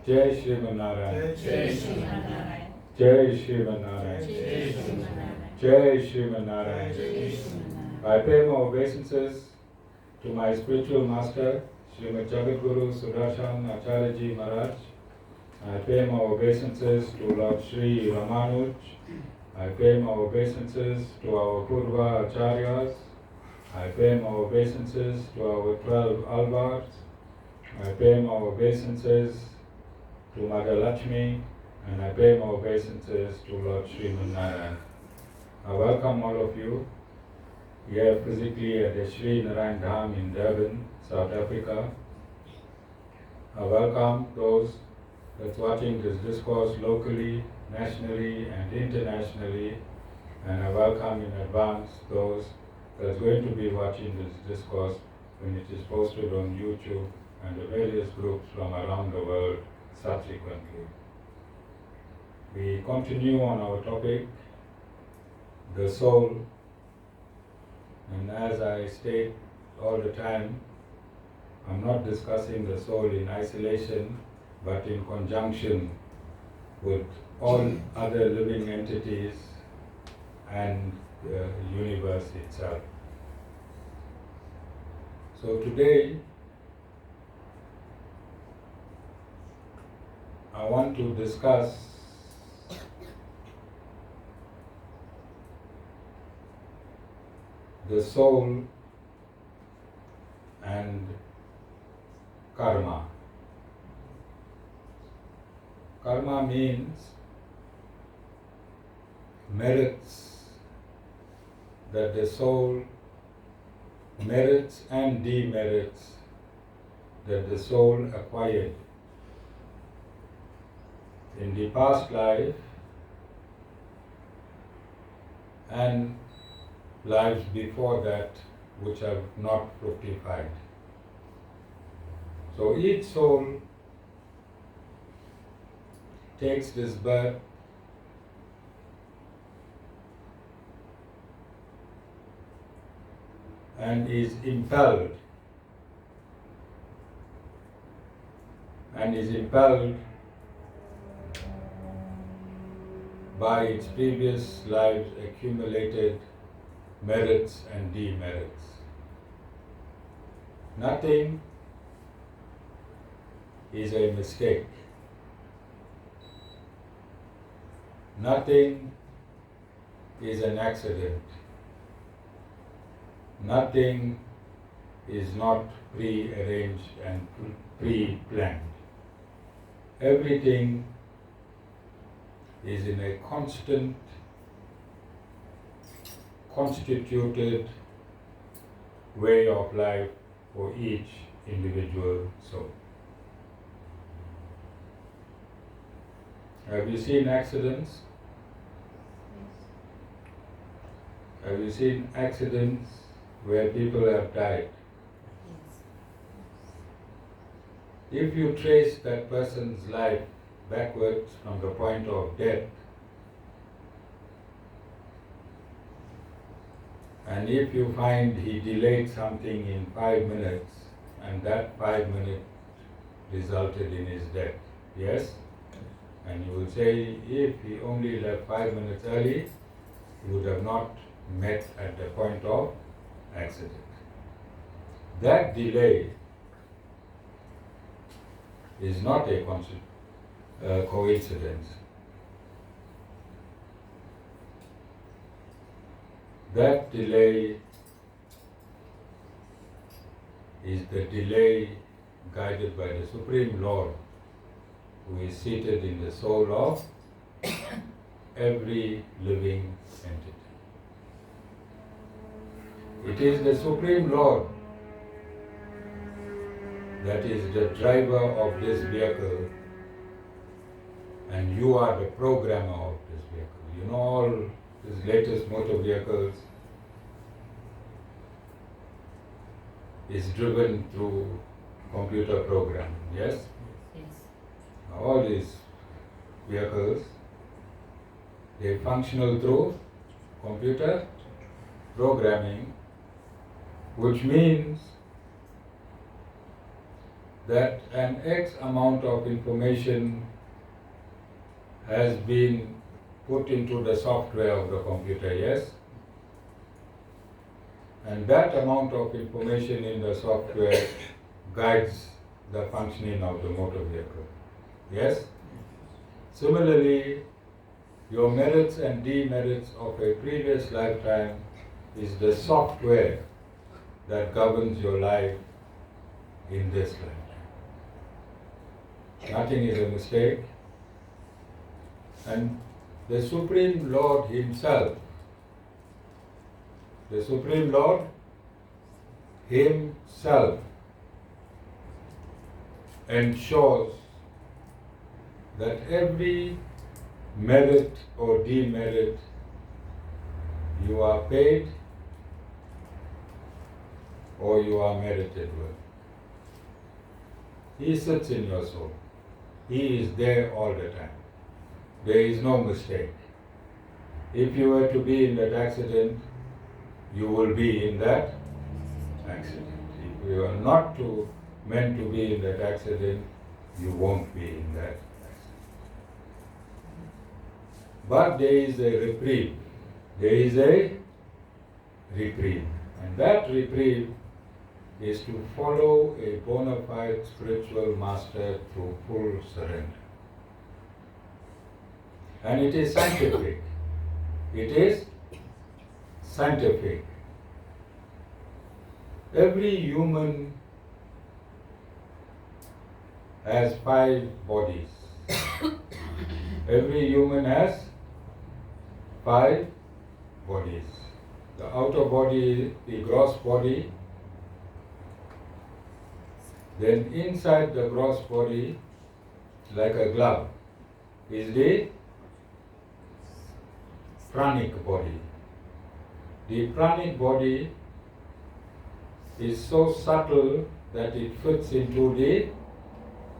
Jai Shrimanarayan. Jai Shrimanarayan. Jai Shrimanarayan. Jai Shrimanarayan. I pay my obeisances to my spiritual master, Srimad Jagadguru Sudarshan Acharya Maharaj. I pay my obeisances to Lord Sri Ramanuj. I pay my obeisances to our Purva Acharyas. I pay my obeisances to our 12 Alvars. I pay my obeisances to Mother Lakshmi, and I pay my obeisances to Lord Srimanarayan. I welcome all of you here physically at the Sri Narayan Dham in Durban, South Africa. I welcome those that's watching this discourse locally, nationally, and internationally, and I welcome in advance those that's going to be watching this discourse when it is posted on YouTube and the various groups from around the world subsequently. We continue on our topic, the soul, and as I state all the time, I'm not discussing the soul in isolation, but in conjunction with all other living entities and the universe itself. So today, I want to discuss the soul and karma. Karma means merits that the soul merits and demerits that the soul acquired in the past life and lives before that which have not fructified. So each soul takes this birth and is impelled by its previous lives' accumulated merits and demerits. Nothing is a mistake. Nothing is an accident. Nothing is not pre-arranged and pre-planned. Everything is in a constant, constituted way of life for each individual soul. Have you seen accidents? Have you seen accidents where people have died? If you trace that person's life backwards from the point of death, and if you find he delayed something in 5 minutes, and that 5 minutes resulted in his death, yes? And you will say, if he only left 5 minutes early, he would have not met at the point of accident. That delay is not a coincidence. That delay is the delay guided by the Supreme Lord, who is seated in the soul of every living entity. It is the Supreme Lord that is the driver of this vehicle, and you are the programmer of this vehicle. You know, all these latest motor vehicles is driven through computer programming, yes? Yes. All these vehicles, they functional through computer programming, which means that an X amount of information has been put into the software of the computer, yes? And that amount of information in the software guides the functioning of the motor vehicle, yes? Similarly, your merits and demerits of a previous lifetime is the software that governs your life in this lifetime. Nothing is a mistake. And the Supreme Lord Himself, the Supreme Lord Himself ensures that every merit or demerit you are paid or you are merited with. He sits in your soul. He is there all the time. There is no mistake. If you were to be in that accident, you will be in that accident. If you are not meant to be in that accident, you won't be in that accident. But there is a reprieve. There is a reprieve. And that reprieve is to follow a bona fide spiritual master through full surrender. And it is scientific. It is scientific. Every human has 5 bodies. Every human has 5 bodies. The outer body, the gross body. Then inside the gross body, like a glove, is the pranic body. The pranic body is so subtle that it fits into the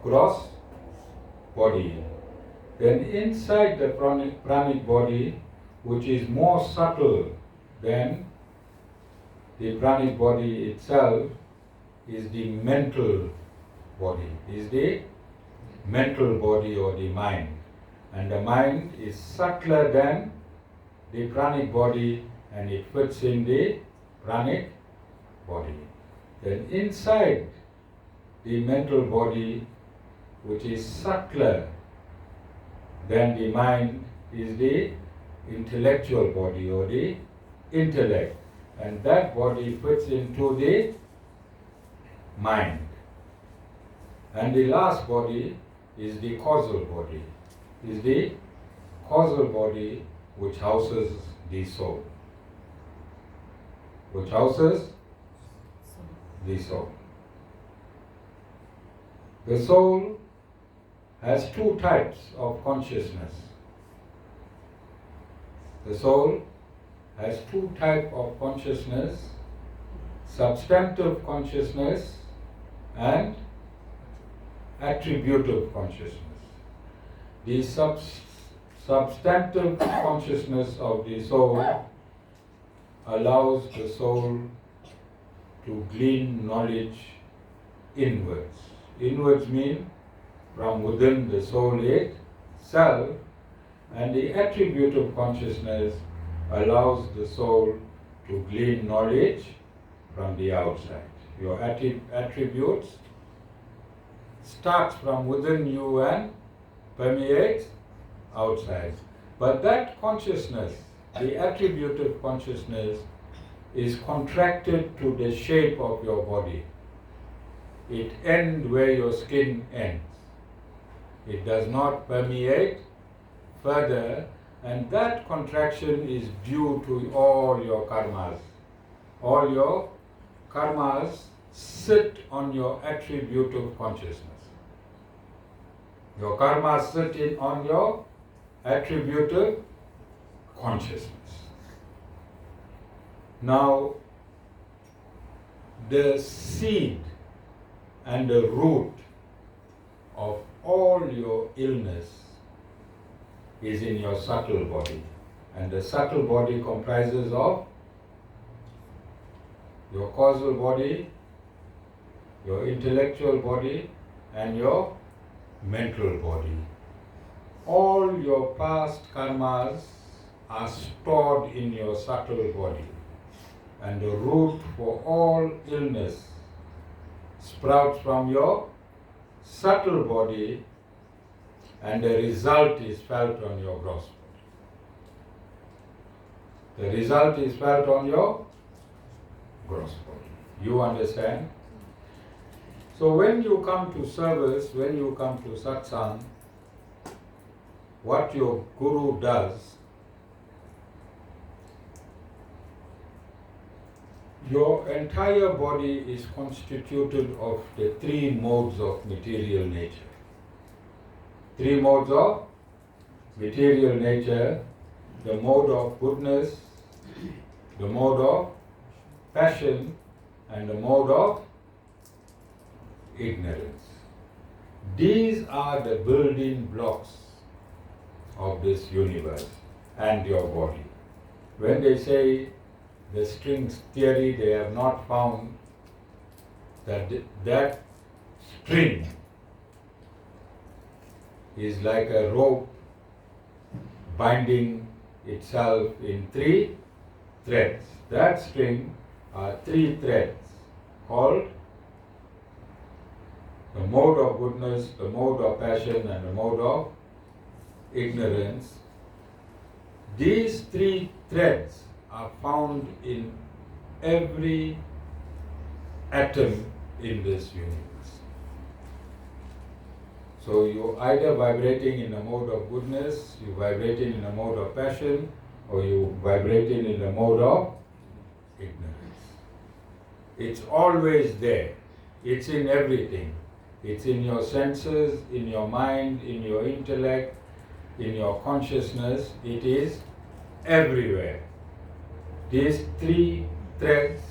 gross body. Then inside the pranic body, which is more subtle than the pranic body itself, is the mental body, is the mental body or the mind. And the mind is subtler than the pranic body and it fits in the pranic body. Then inside the mental body, which is subtler than the mind, is the intellectual body or the intellect. And that body fits into the mind. And the last body is the causal body, is the causal body which houses the soul. Which houses the soul. The soul has 2 types of consciousness. The soul has 2 types of consciousness: substantive consciousness and attributive consciousness. The substantive consciousness of the soul allows the soul to glean knowledge inwards. Inwards mean from within the soul itself, and the attributive consciousness allows the soul to glean knowledge from the outside. Your attributes starts from within you and permeates outside. But that consciousness, the attributive consciousness, is contracted to the shape of your body. It ends where your skin ends. It does not permeate further, and that contraction is due to all your karmas. All your karmas sit on your attributive consciousness. Your karmas sit on your attributive consciousness. Now, the seed and the root of all your illness is in your subtle body. And the subtle body comprises of your causal body, your intellectual body, and your mental body. All your past karmas are stored in your subtle body, and the root for all illness sprouts from your subtle body, and the result is felt on your gross body. The result is felt on your gross body. You understand? So when you come to service, when you come to satsang, what your guru does, your entire body is constituted of the three modes of material nature. Three modes of material nature: the mode of goodness, the mode of passion, and the mode of ignorance. These are the building blocks of this universe and your body. When they say the strings theory, they have not found that that string is like a rope binding itself in three threads. That string are three threads called the mode of goodness, the mode of passion, and the mode of ignorance. These three threads are found in every atom in this universe. So you either vibrating in the mode of goodness, you vibrating in the mode of passion, or you vibrating in the mode of ignorance. It's always there. It's in everything. It's in your senses, in your mind, in your intellect, in your consciousness. It is everywhere. These three threads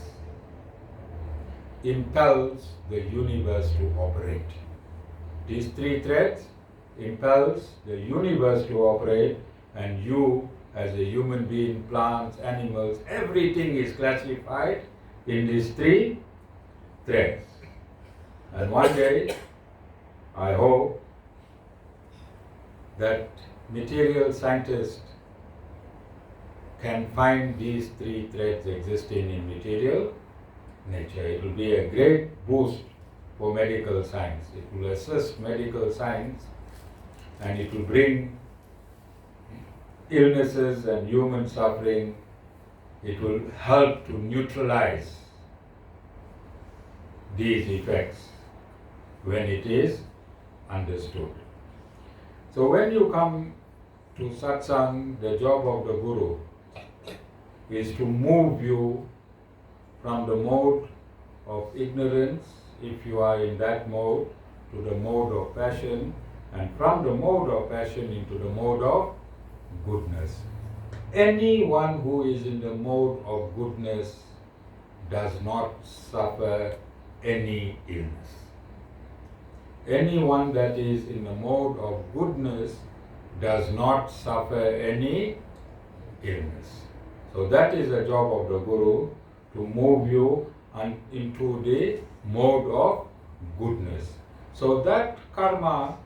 impels the universe to operate. These three threads impels the universe to operate, and you as a human being, plants, animals, everything is classified in these three threads. And one day, I hope that material scientists can find these three threads existing in material nature. It will be a great boost for medical science. It will assist medical science, and it will bring illnesses and human suffering. It will help to neutralize these effects when it is understood. So when you come to satsang, the job of the guru is to move you from the mode of ignorance, if you are in that mode, to the mode of passion, and from the mode of passion into the mode of goodness. Anyone who is in the mode of goodness does not suffer any illness. Anyone that is in the mode of goodness does not suffer any illness. So that is the job of the guru, to move you into the mode of goodness. So that karma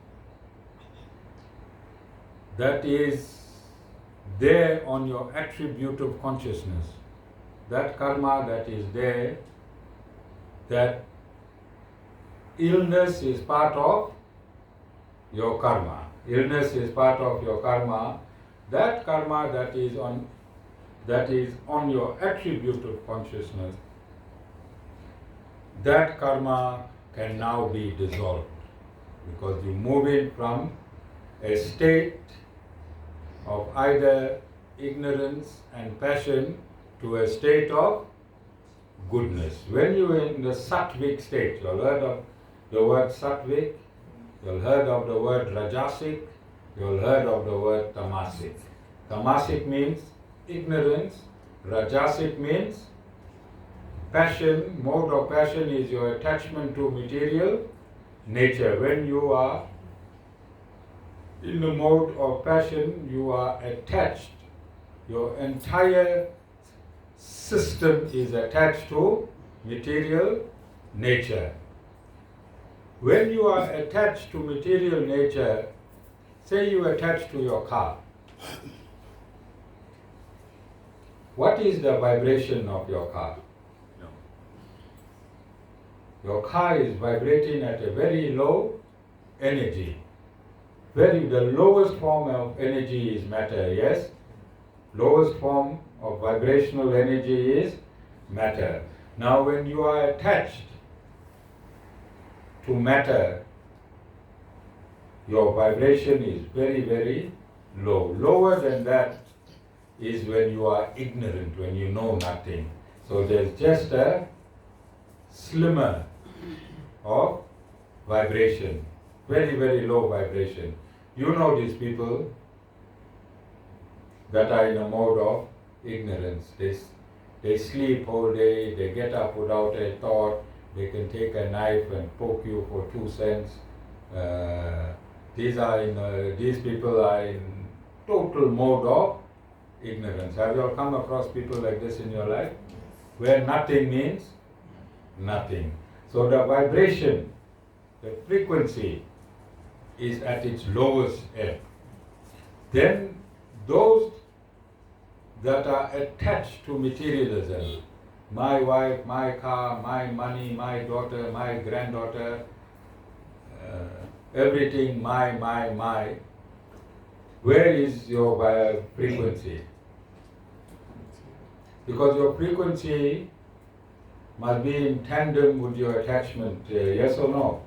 that is there on your attributive consciousness, that karma that is there, that illness is part of your karma. Illness is part of your karma. That karma that is on your attributive consciousness, that karma can now be dissolved, because you move it from a state of either ignorance and passion to a state of goodness. When you are in the sattvic state, you have heard of the word sattvic, you have heard of the word rajasic, you have heard of the word tamasic. Tamasic means ignorance, rajasic means passion. Mode of passion is your attachment to material nature. When you are in the mode of passion, you are attached. Your entire system is attached to material nature. When you are attached to material nature, say you attach to your car, what is the vibration of your car? Your car is vibrating at a very low energy. The lowest form of energy is matter, yes? Lowest form of vibrational energy is matter. Now when you are attached to matter, your vibration is very, very low. Lower than that is when you are ignorant, when you know nothing. So there's just a slimmer of vibration, very, very low vibration. You know these people that are in a mode of ignorance. They sleep all day, they get up without a thought, they can take a knife and poke you for 2 cents. These people are in total mode of ignorance. Have you all come across people like this in your life? Where nothing means nothing. So the vibration, the frequency is at its lowest ebb. Then those that are attached to materialism, my wife, my car, my money, my daughter, my granddaughter, everything, my, where is your frequency? Because your frequency must be in tandem with your attachment, yes or no?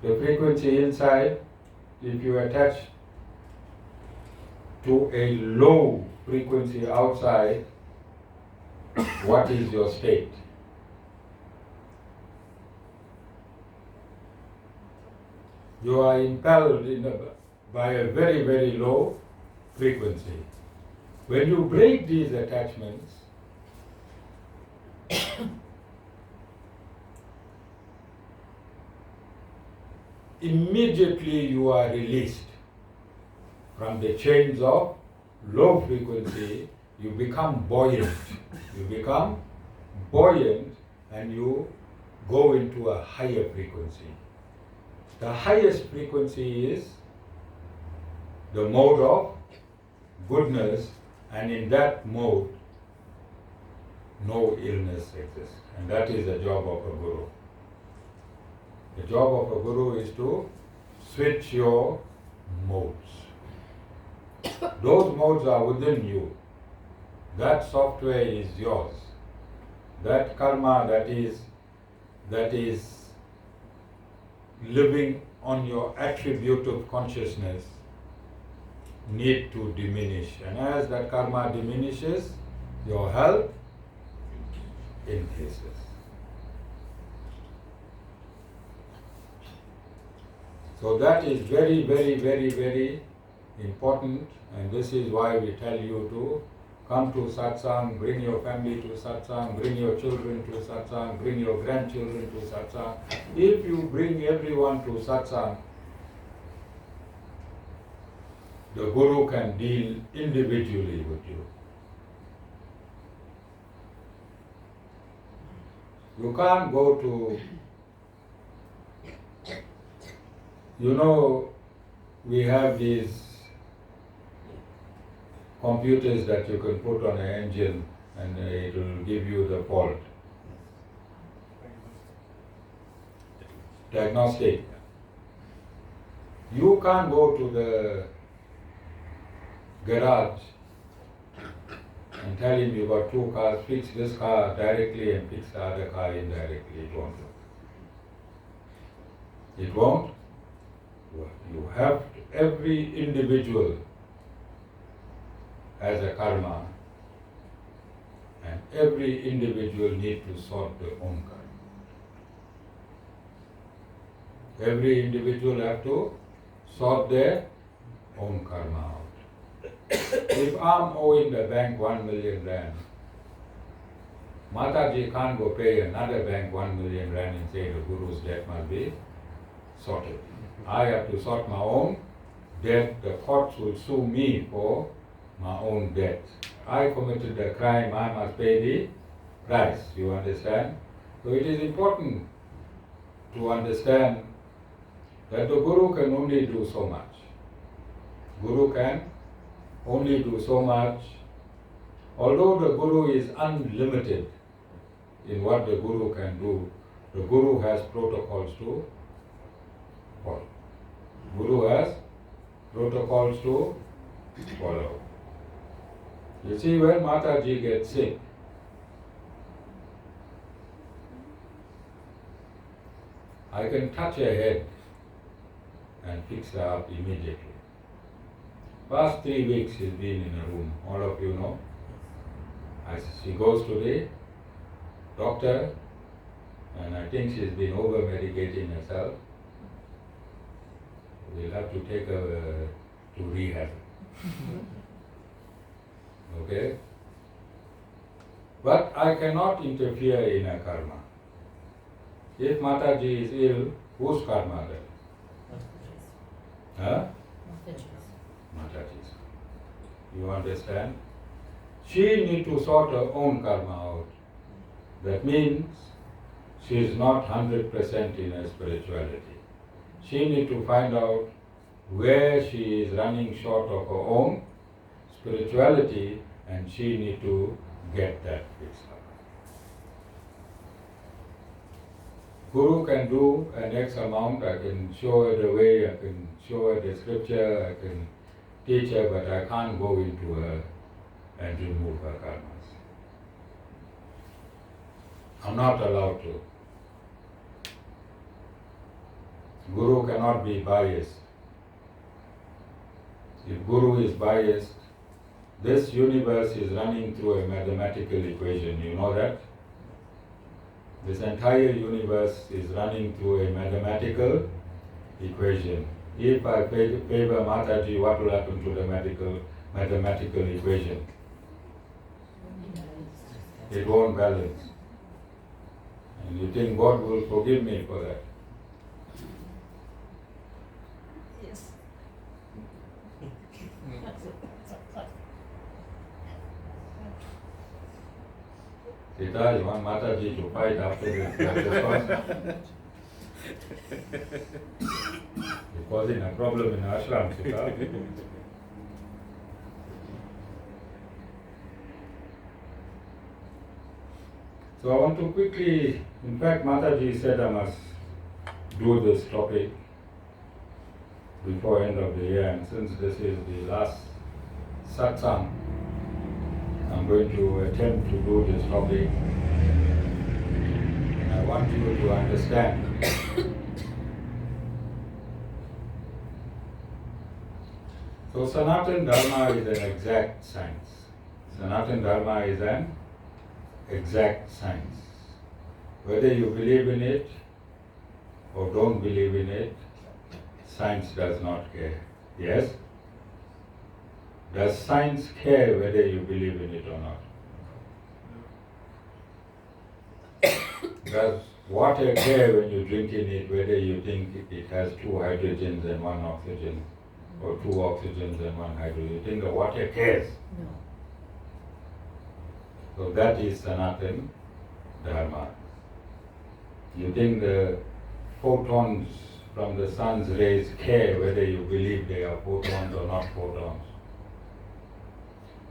The frequency inside, if you attach to a low frequency outside, what is your state? You are impelled by a very, very low frequency. When you break these attachments, immediately you are released from the chains of low frequency. You become buoyant. You become buoyant and you go into a higher frequency. The highest frequency is the mode of goodness, and in that mode, no illness exists. And that is the job of a guru. The job of a guru is to switch your modes. Those modes are within you. That software is yours. That karma that is living on your attributive consciousness need to diminish. And as that karma diminishes, your health increases. So that is very, very, very, very important, and this is why we tell you to come to satsang, bring your family to satsang, bring your children to satsang, bring your grandchildren to satsang. If you bring everyone to satsang, the guru can deal individually with you. You can't go to, we have these computers that you can put on an engine and it will give you the fault. Diagnostic. You can't go to the garage and tell him you got 2 cars, fix this car directly and fix the other car indirectly. It won't work. It won't work. You have every individual has a karma, and every individual needs to sort their own karma. Every individual have to sort their own karma out. If I'm owing the bank 1 million rand, Mataji can't go pay another bank 1 million rand and say the Guru's debt must be sorted. I have to sort my own debt. The courts will sue me for my own debt. I committed the crime, I must pay the price. You understand? So it is important to understand that the Guru can only do so much. Guru can only do so much. Although the Guru is unlimited in what the Guru can do, the Guru has protocols to follow. Guru has protocols to follow. You see, when Mataji gets sick, I can touch her head and fix her up immediately. Past 3 weeks she's been in a room, all of you know. She goes to the doctor, and I think she's been over-medicating herself. We'll have to take her to rehab. Okay? But I cannot interfere in her karma. If Mataji is ill, whose karma then? Huh? Mataji's. You understand? She needs to sort her own karma out. That means she is not 100% in her spirituality. She needs to find out where she is running short of her own spirituality, and she needs to get that fixed up. Guru can do an X amount, I can show her the way, I can show her the scripture, I can teach her, but I can't go into her and remove her karmas. I'm not allowed to. Guru cannot be biased. If Guru is biased, this universe is running through a mathematical equation, you know that? This entire universe is running through a mathematical equation. If I favor Mataji, what will happen to the mathematical equation? It won't balance. And you think God will forgive me for that? Yes. Sita, you want Mataji to fight after this course? You're causing a problem in ashram, Sita. So I want to quickly, in fact Mataji said I must do this topic before end of the year, and since this is the last satsang, I'm going to attempt to do this topic. And I want you to understand so Sanatana Dharma is an exact science. Sanatana Dharma is an exact science. Whether you believe in it or don't believe in it, science does not care. Yes? Does science care whether you believe in it or not? Does water care when you drink in it whether you think it has 2 hydrogens and 1 oxygen, or 2 oxygens and 1 hydrogen? You think the water cares? No. So that is Sanatana Dharma. You think the photons from the sun's rays care whether you believe they are photons or not photons?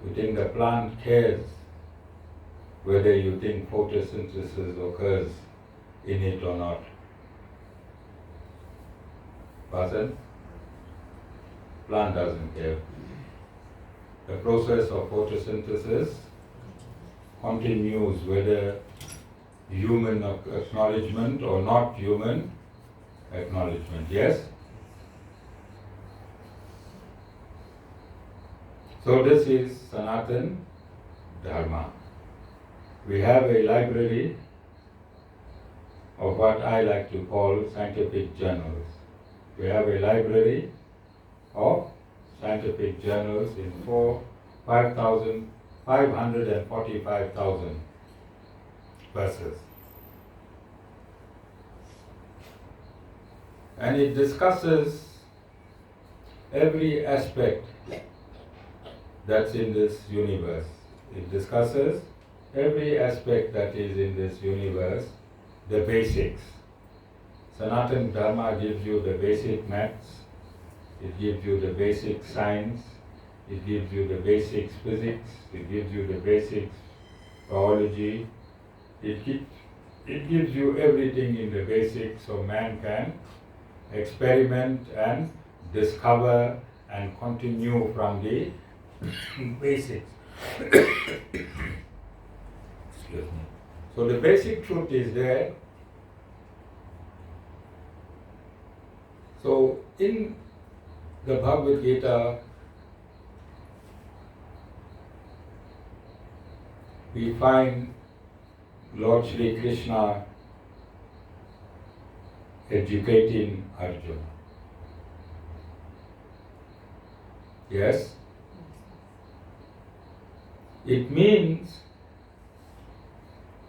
You think the plant cares whether you think photosynthesis occurs in it or not? Person? Plant doesn't care. The process of photosynthesis continues whether human acknowledgement or not human acknowledgement. Yes? So this is Sanatana Dharma. We have a library of what I like to call scientific journals. We have a library of scientific journals in 545,000 verses. And it discusses every aspect that's in this universe. It discusses every aspect that is in this universe, the basics. Sanatana Dharma gives you the basic maths, it gives you the basic science, it gives you the basics physics, it gives you the basics biology, it gives you everything in the basics so man can experiment and discover and continue from the basics. Excuse me. So the basic truth is there. So in the Bhagavad Gita, we find Lord Shri Krishna educating Arjuna. Yes? It means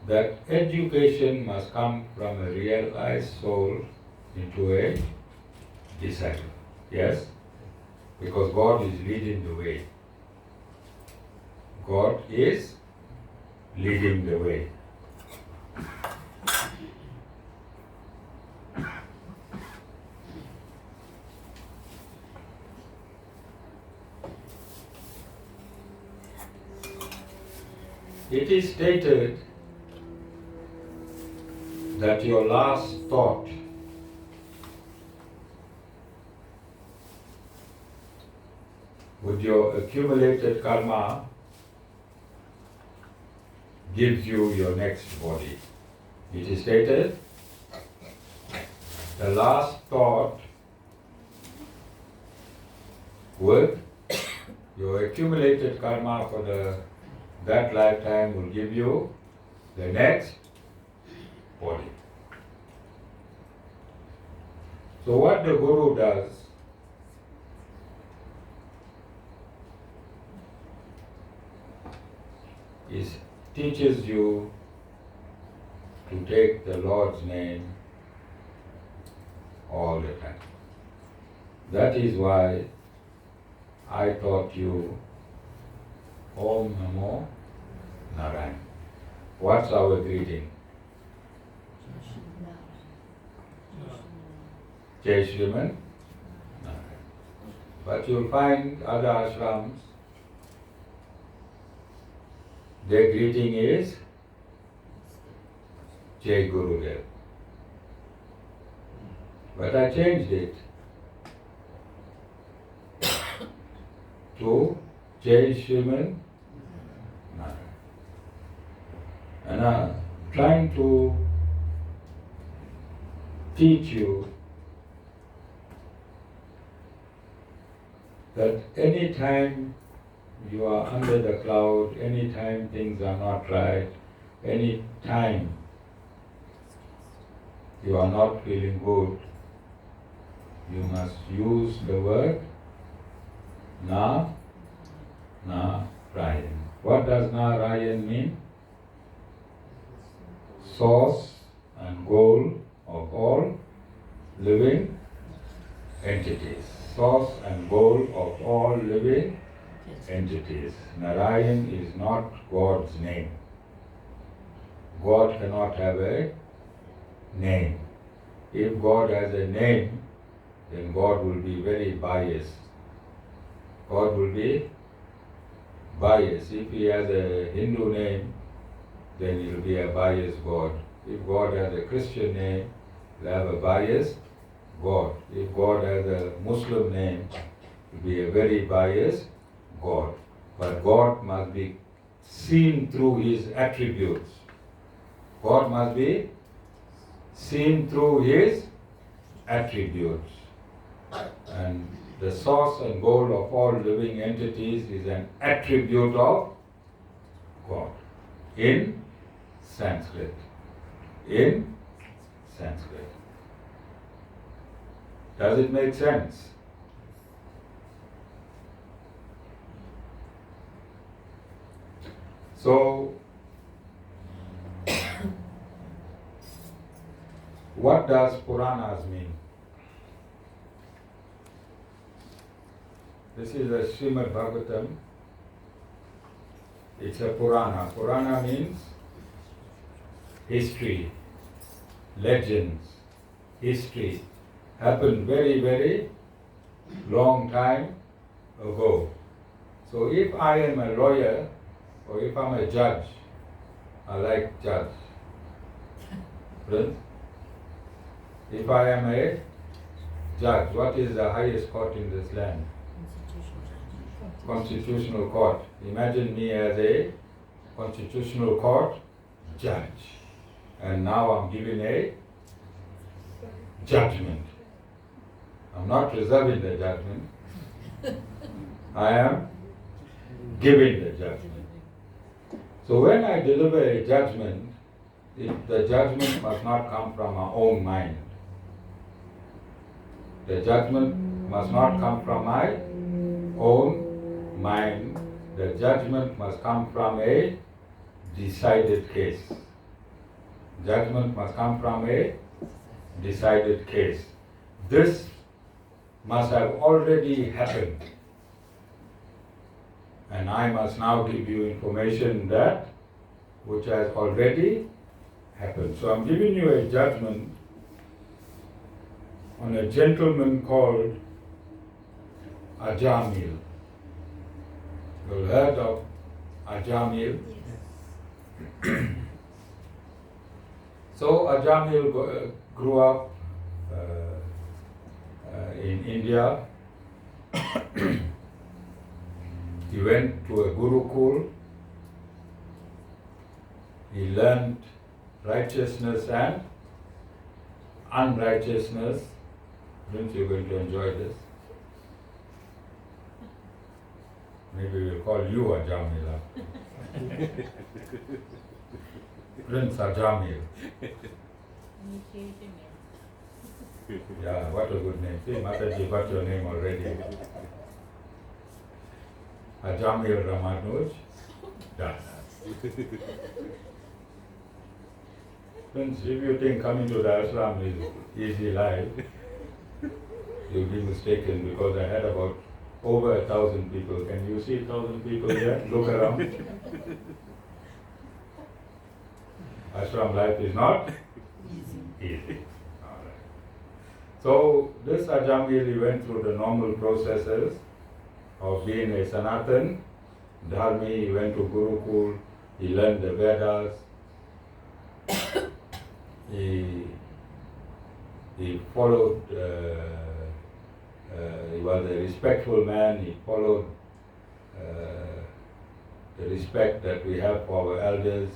that education must come from a realized soul into a disciple. Yes? Because God is leading the way. God is leading the way. It is stated that your last thought with your accumulated karma gives you your next body. It is stated the last thought with your accumulated karma for that lifetime will give you the next body. So what the Guru does is teaches you to take the Lord's name all the time. That is why I taught you Om Namo Narayan. What's our greeting? Jai Shriman Narayan. But you'll find other ashrams, their greeting is Jai Gurudev. But I changed it to Jai Shriman Narayan. And I'm trying to teach you that any time you are under the cloud, any time things are not right, any time you are not feeling good, you must use the word Narayan. What does Narayan mean? Source and goal of all living entities. Source and goal of all living entities. Narayan is not God's name. God cannot have a name. If God has a name, then God will be very biased. God will be biased. If he has a Hindu name, then he will be a biased God. If God has a Christian name, he will have a biased God. If God has a Muslim name, he will be a very biased God. But God must be seen through his attributes. God must be seen through his attributes. And the source and goal of all living entities is an attribute of God in Sanskrit. In Sanskrit. Does it make sense? So, what does Puranas mean? This is a Srimad Bhagavatam. It's a Purana. Purana means history, legends, history happened very, very long time ago. So if I am a lawyer or if I'm a judge, I like judge. Prince? If I am a judge, what is the highest court in this land? Constitutional court. Imagine me as a constitutional court judge. And now I'm giving a judgment. I'm not reserving the judgment. I am giving the judgment. So when I deliver a judgment, the judgment must not come from my own mind. The judgment must not come from my own mind. The judgment must come from a decided case. Judgment must come from a decided case. This must have already happened. And I must now give you information that which has already happened. So I'm giving you a judgment on a gentleman called Ajamil. You've heard of Ajamil? Yes. So Ajamil grew up in India. He went to a Gurukul. He learned righteousness and unrighteousness. Prince, you're going to enjoy this. Maybe we'll call you Ajamila. Prince Ajamil. Yeah, what a good name. See, Mataji got your name already. Ajamil Ramanuj Das. Prince, if you think coming to the ashram is easy life, you'll be mistaken because I had about over 1,000 people. Can you see 1,000 people here? Look around. Ashram life is not easy. All right. So this Ajamil, he went through the normal processes of being a Sanatan Dharmi. He went to Gurukul, he learned the Vedas, he followed, he was a respectful man, he followed the respect that we have for our elders.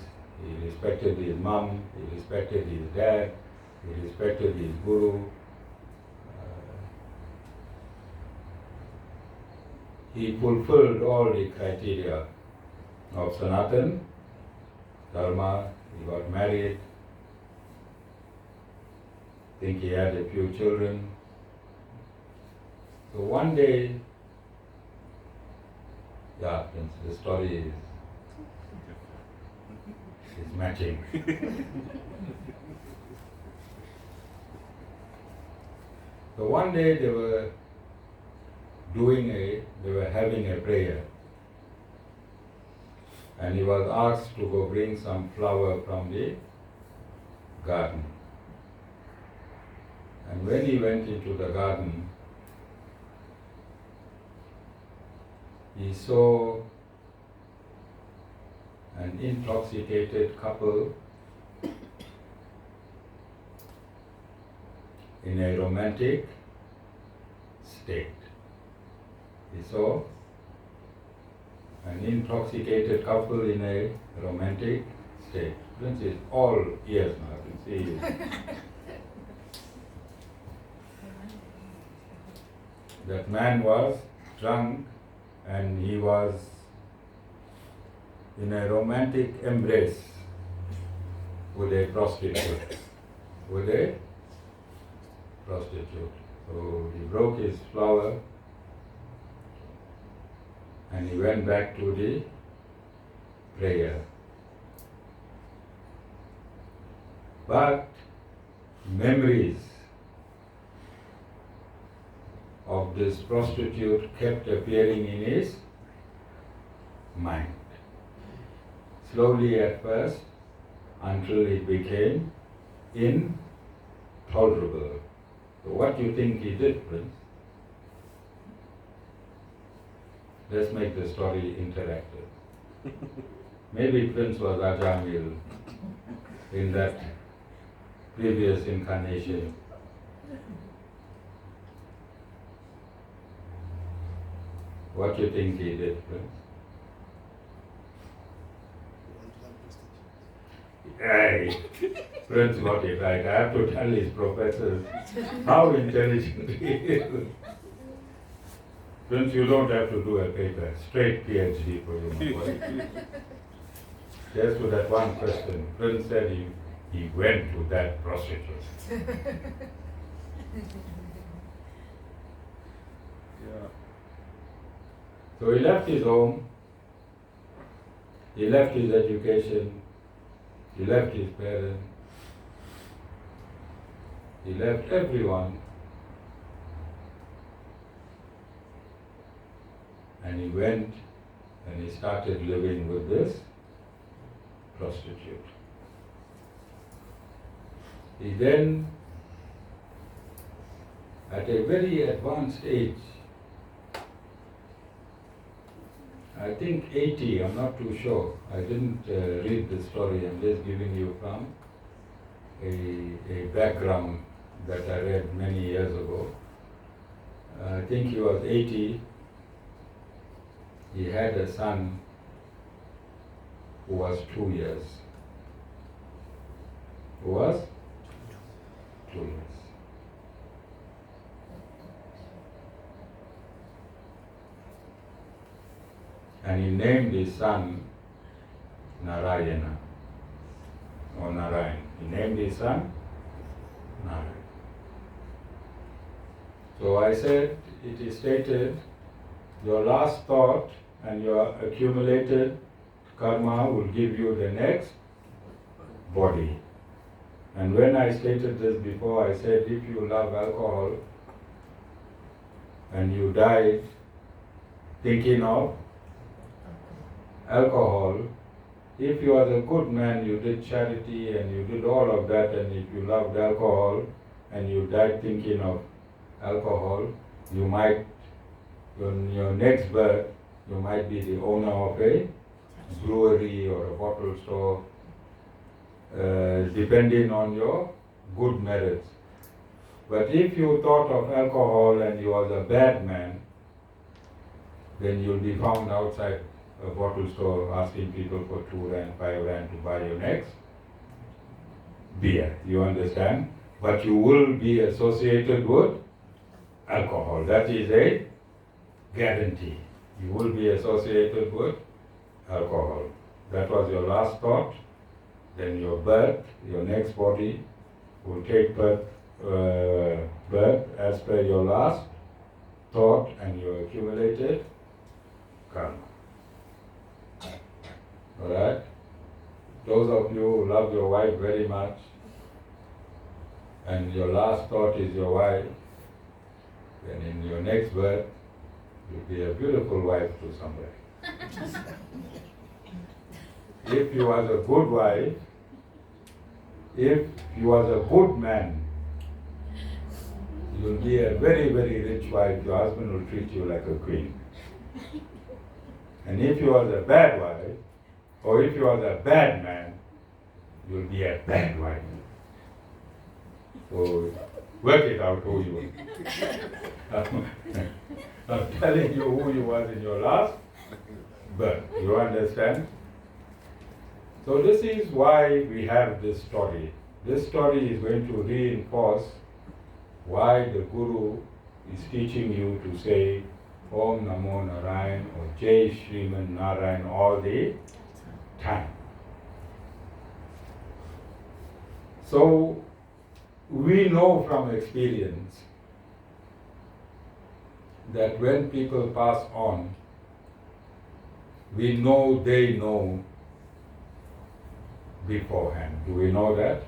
He respected his mom, he respected his dad, he respected his guru. He fulfilled all the criteria of Sanatan Dharma. He got married. I think he had a few children. So one day, yeah, the story is matching. So one day they were having a prayer. And he was asked to go bring some flower from the garden. And when he went into the garden, he saw an intoxicated couple in a romantic state. He saw an intoxicated couple in a romantic state. Prince is all ears now, I can see you. That man was drunk and he was in a romantic embrace with a prostitute. With a prostitute. So he broke his flower and he went back to the prayer. But memories of this prostitute kept appearing in his mind. Slowly at first, until it became tolerable. So what do you think he did, Prince? Let's make the story interactive. Maybe Prince was Ajamil in that previous incarnation. What do you think he did, Prince? Hey, Prince got it right. I have to tell his professors how intelligent he is. Prince, you don't have to do a paper, straight PhD for you, my boy. Just to that one question, Prince said he went to that prostitute. Yeah. So he left his home, he left his education, he left his parents, he left everyone, and he went and he started living with this prostitute. He then, at a very advanced age, I think 80, I'm not too sure. I didn't read the story, I'm just giving you from a background that I read many years ago. I think he was 80. He had a son who was 2 years. Who was? 2 years. And he named his son Narayana or Narayan. He named his son Narayan. So I said, it is stated, your last thought and your accumulated karma will give you the next body. And when I stated this before, I said, if you love alcohol and you died thinking of alcohol, if you are a good man, you did charity and you did all of that, and if you loved alcohol and you died thinking of alcohol, you might, in your next birth, you might be the owner of a brewery or a bottle store, depending on your good merits. But if you thought of alcohol and you was a bad man, then you'll be found outside a bottle store asking people for 2 rand, 5 rand to buy your next beer. You understand? But you will be associated with alcohol. That is a guarantee. You will be associated with alcohol. That was your last thought. Then your birth, your next body will take birth as per your last thought and your accumulated karma. Alright? Those of you who love your wife very much and your last thought is your wife, then in your next birth you'll be a beautiful wife to somebody. If you was a good wife, if you was a good man, you'll be a very, very rich wife. Your husband will treat you like a queen. And if you was a bad wife, or if you was a bad man, you'll be a bad wife. So work it out who you are. I'm telling you who you was in your last birth. You understand? So this is why we have this story. This story is going to reinforce why the Guru is teaching you to say Om Namo Narayan or Jai Shriman Narayan all the time. So we know from experience that when people pass on, we know they know beforehand. Do we know that?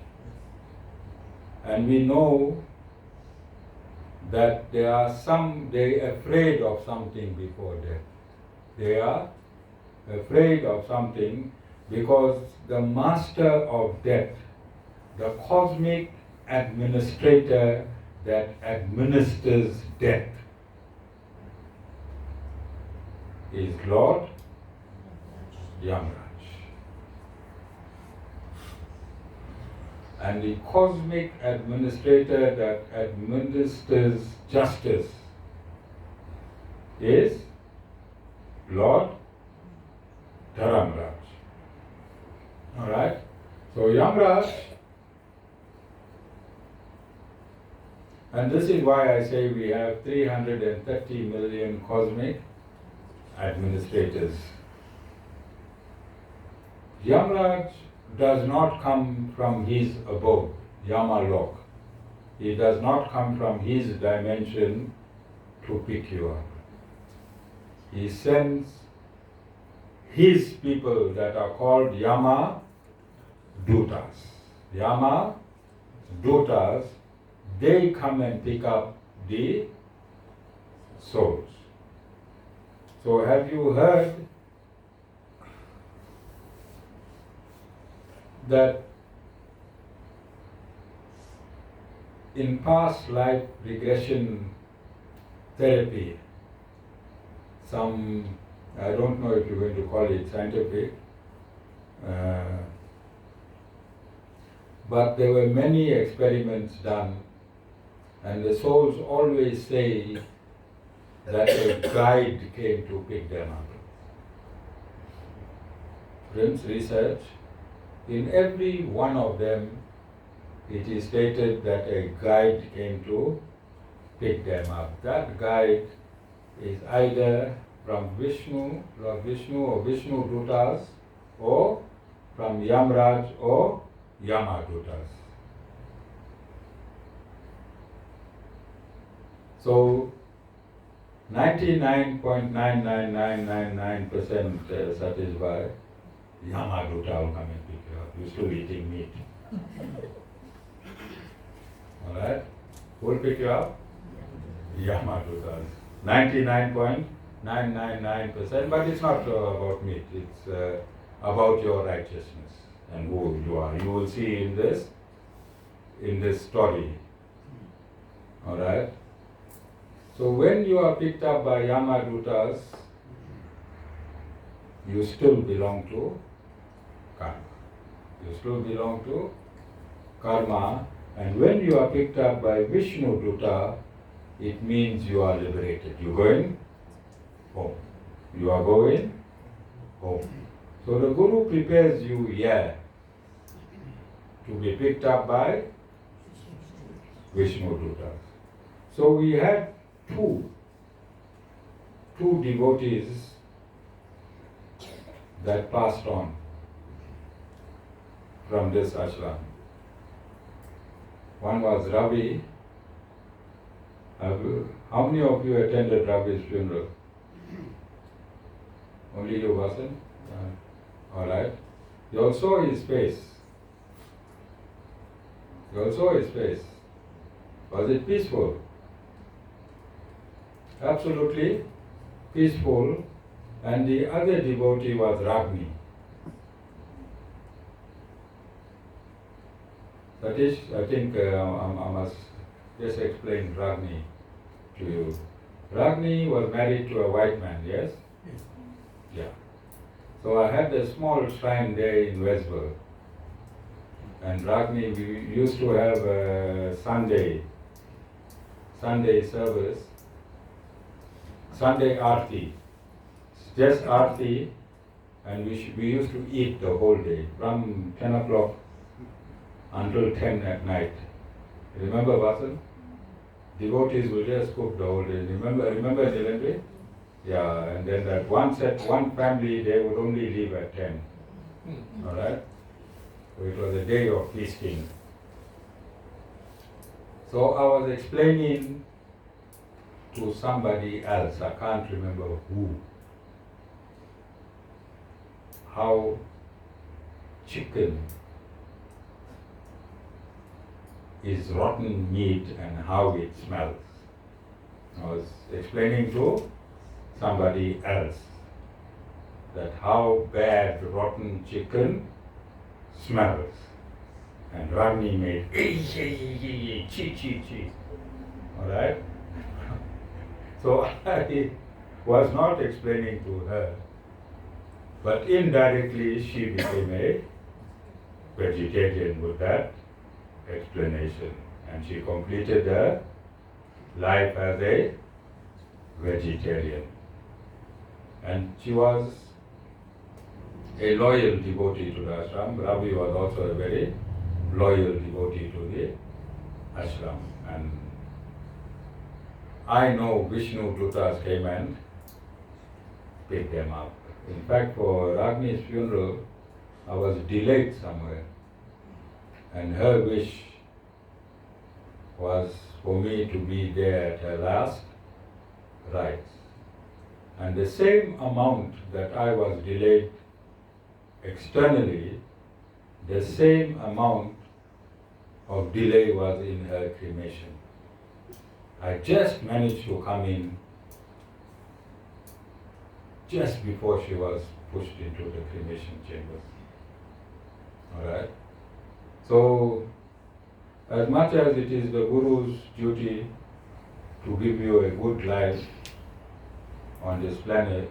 And we know that they are afraid of something before death. They are afraid of something because the master of death, the cosmic administrator that administers death is Lord Yamraj. And the cosmic administrator that administers justice is Lord Dharamraj. Alright? So Yamraj, and this is why I say we have 330 million cosmic administrators. Yamraj does not come from his abode, Yamalok. He does not come from his dimension to pick you up. He sends his people that are called Yama Dutas. Yama Dutas, they come and pick up the souls. So have you heard that in past life regression therapy, some, I don't know if you're going to call it scientific, but there were many experiments done, and the souls always say that a guide came to pick them up. Friends, research, in every one of them, it is stated that a guide came to pick them up. That guide is either from Vishnu, Lord Vishnu or Vishnu Dutas, or from Yamraj or Yama Dutas. So 99.99999% satisfied, Yama Duta will come and pick you up. You're still eating meat. Alright? Who will pick you up? Yama Dutas. 99.999%, but it's not about meat. It's about your righteousness and who you are. You will see in this story. Alright? So when you are picked up by Yama Dutas, you still belong to karma. You still belong to karma, and when you are picked up by Vishnu Duta, it means you are liberated. You're going home. You are going home. So the Guru prepares you here to be picked up by Vishnu Dutas. So we had two devotees that passed on from this ashram. One was Ravi. How many of you attended Ravi's funeral? Only you, wasn't? Alright. You all saw his face. You all saw his face. Was it peaceful? Absolutely peaceful. And the other devotee was Ragni. Satish, I think I must just explain Ragni to you. Ragni was married to a white man, yes? Yes. Yeah. So I had a small shrine there in Westburg. And Ragni, we used to have a Sunday service, Sunday Aarti. Just Aarti, and we used to eat the whole day, from 10 o'clock until 10 at night. Remember, Vasan? Devotees will just cook the whole day. Remember Nilendra? Yeah, and then that one family, they would only leave at 10. Alright? So it was a day of feasting. So I was explaining to somebody else, I can't remember who, how chicken is rotten meat and how it smells. I was explaining to somebody else that how bad rotten chicken smells And Ragni made chi. Alright? So I was not explaining to her, but indirectly she became a vegetarian with that explanation. And she completed her life as a vegetarian. And she was a loyal devotee to the ashram. Ravi was also a very loyal devotee to the ashram. And I know Vishnu Dutas came and picked them up. In fact, for Ragni's funeral, I was delayed somewhere. And her wish was for me to be there at her last rites. And the same amount that I was delayed externally, the same amount of delay was in her cremation. I just managed to come in just before she was pushed into the cremation chambers. Alright? So, as much as it is the Guru's duty to give you a good life on this planet,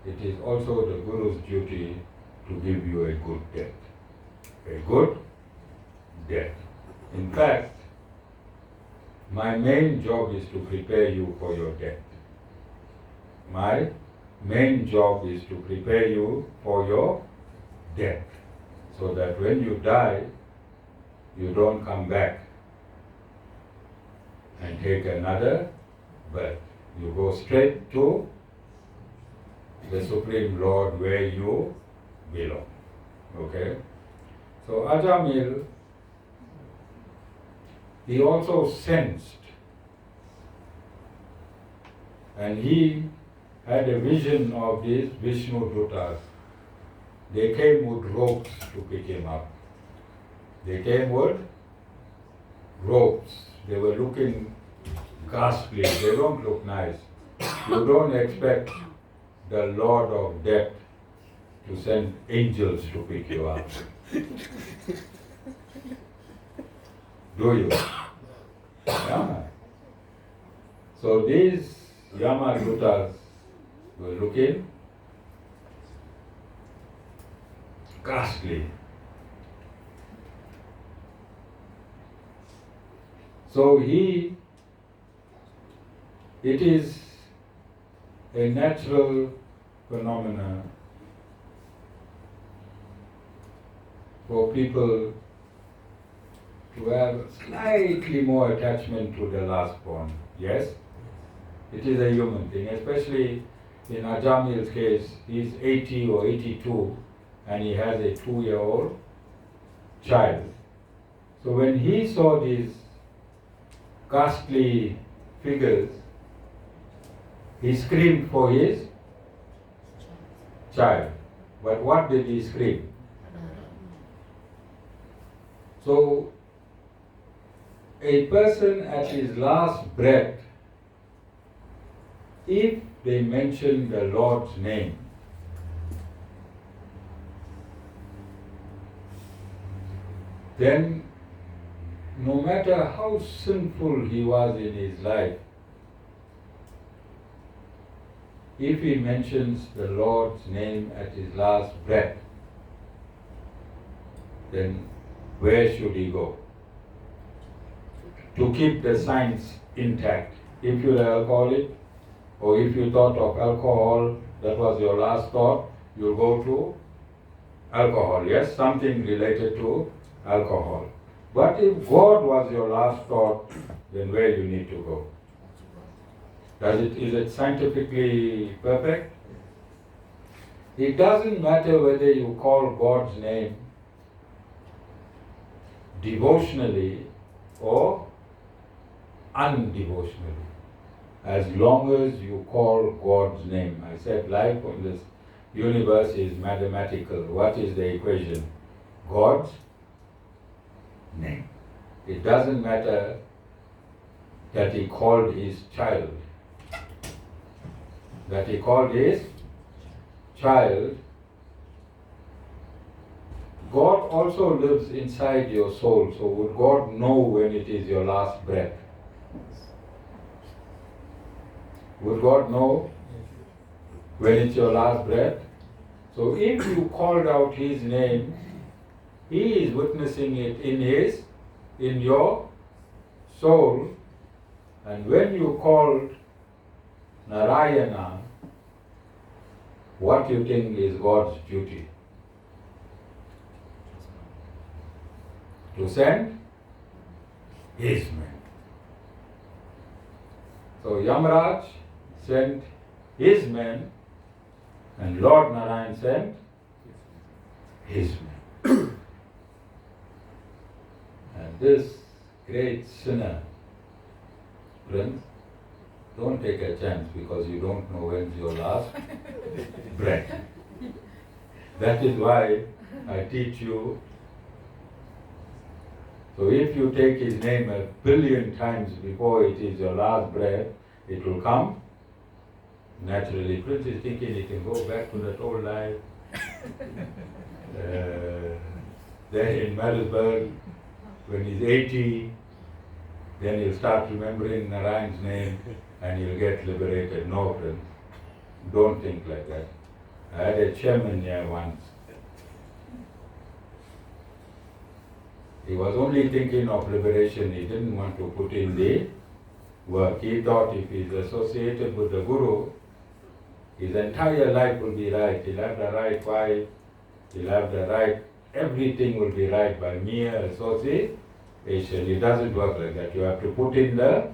it is also the Guru's duty to give you a good death. A good death. In fact, my main job is to prepare you for your death. My main job is to prepare you for your death, so that when you die, you don't come back and take another birth. You go straight to the Supreme Lord where you belong. Okay? So Ajamil, he also sensed, and he had a vision of these Vishnu Dutas. They came with ropes to pick him up. They came with ropes. They were looking ghastly. They don't look nice. You don't expect the Lord of Death to send angels to pick you up. Do you? Yeah. So these Yamadutas were looking ghastly. So it is a natural phenomenon for people to have slightly more attachment to the last born. Yes? It is a human thing, especially in Ajamil's case, he's 80 or 82 and he has a 2-year-old child. So when he saw these ghastly figures, he screamed for his child. But what did he scream? So, a person at his last breath, if they mention the Lord's name, then no matter how sinful he was in his life, if he mentions the Lord's name at his last breath, then where should he go? To keep the signs intact. If you're an alcoholic, or if you thought of alcohol, that was your last thought, you'll go to alcohol. Yes, something related to alcohol. But if God was your last thought, then where you need to go? Is it scientifically perfect? It doesn't matter whether you call God's name devotionally or undevotionally. As long as you call God's name. I said life on this universe is mathematical. What is the equation? God's name. It doesn't matter that he called his child. That he called his child God also lives inside your soul. So would God know when it is your last breath? Would God know when it's your last breath? So if you called out His name, He is witnessing it in your soul. And when you called Narayana, what you think is God's duty? To send His men. So Yamraj sent his men, and Lord Narayan sent his men. And this great sinner, Prince, don't take a chance because you don't know when's your last breath. That is why I teach you. So if you take his name 1 billion times before it is your last breath, it will come naturally. Prince is thinking he can go back to that old life. There in Marisburg, when he's 80, then he'll start remembering Narayan's name and he'll get liberated. No, Prince, don't think like that. I had a chairman here once. He was only thinking of liberation. He didn't want to put in the work. He thought if he's associated with the Guru, his entire life will be right. He'll have the right wife, he'll have the right, everything will be right by mere association. It doesn't work like that. You have to put in the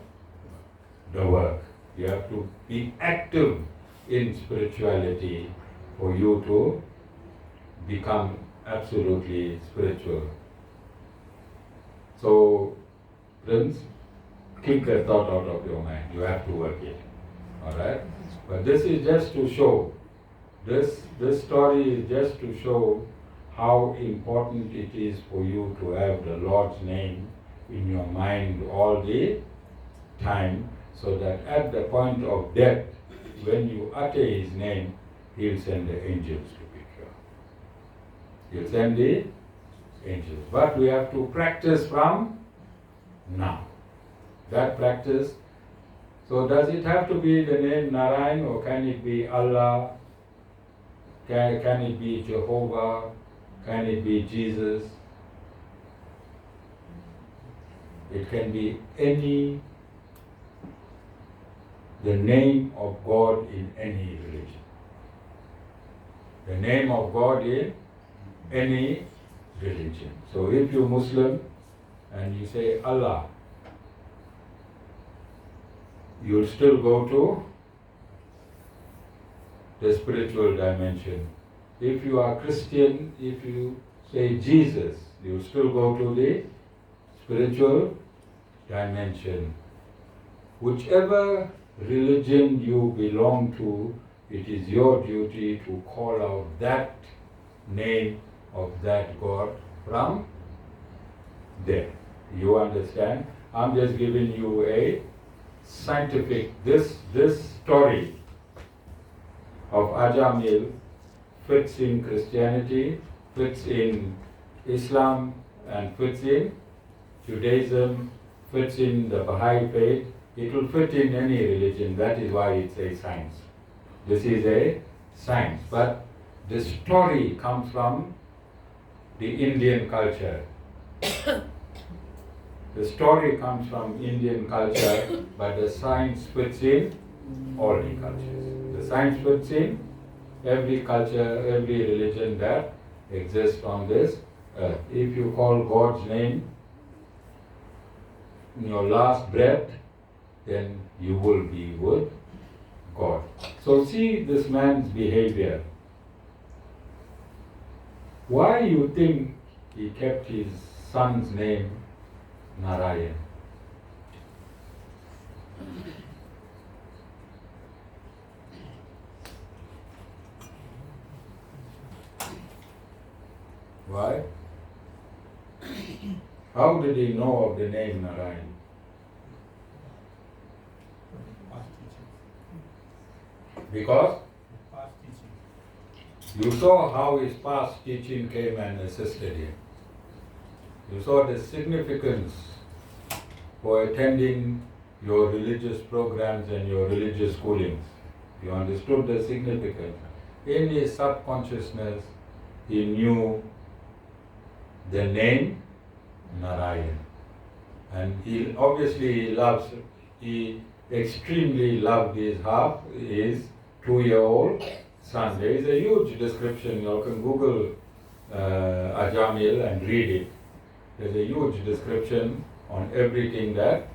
work. You have to be active in spirituality for you to become absolutely spiritual. So, Prince, keep that thought out of your mind. You have to work it. Alright? But this is just to show, this story is just to show how important it is for you to have the Lord's name in your mind all the time, so that at the point of death, when you utter His name, He'll send the angels to pick you up. He'll send the angels. But we have to practice from now. That practice. So does it have to be the name Narayan, or can it be Allah? Can it be Jehovah? Can it be Jesus? It can be the name of God in any religion. The name of God in any religion. So if you're Muslim and you say Allah, you'll still go to the spiritual dimension. If you are Christian, if you say Jesus, you'll still go to the spiritual dimension. Whichever religion you belong to, it is your duty to call out that name of that God from there. You understand? I'm just giving you a scientific, this story of Ajamil fits in Christianity, fits in Islam, and fits in Judaism, fits in the Baha'i faith. It will fit in any religion. That is why it's a science. This is a science. But the story comes from the Indian culture. The story comes from Indian culture, but the science fits in all the cultures. The science fits in every culture, every religion that exists on this earth. If you call God's name in your last breath, then you will be with God. So see this man's behavior. Why you think he kept his son's name Narayan? Why? How did he know of the name Narayan? Because You saw how his past teaching came and assisted him. You saw the significance for attending your religious programs and your religious schoolings. You understood the significance. In his subconsciousness, he knew the name Narayan. And he obviously he extremely loved his 2-year-old son. There is a huge description. You can Google Ajamil and read it. There's a huge description on everything that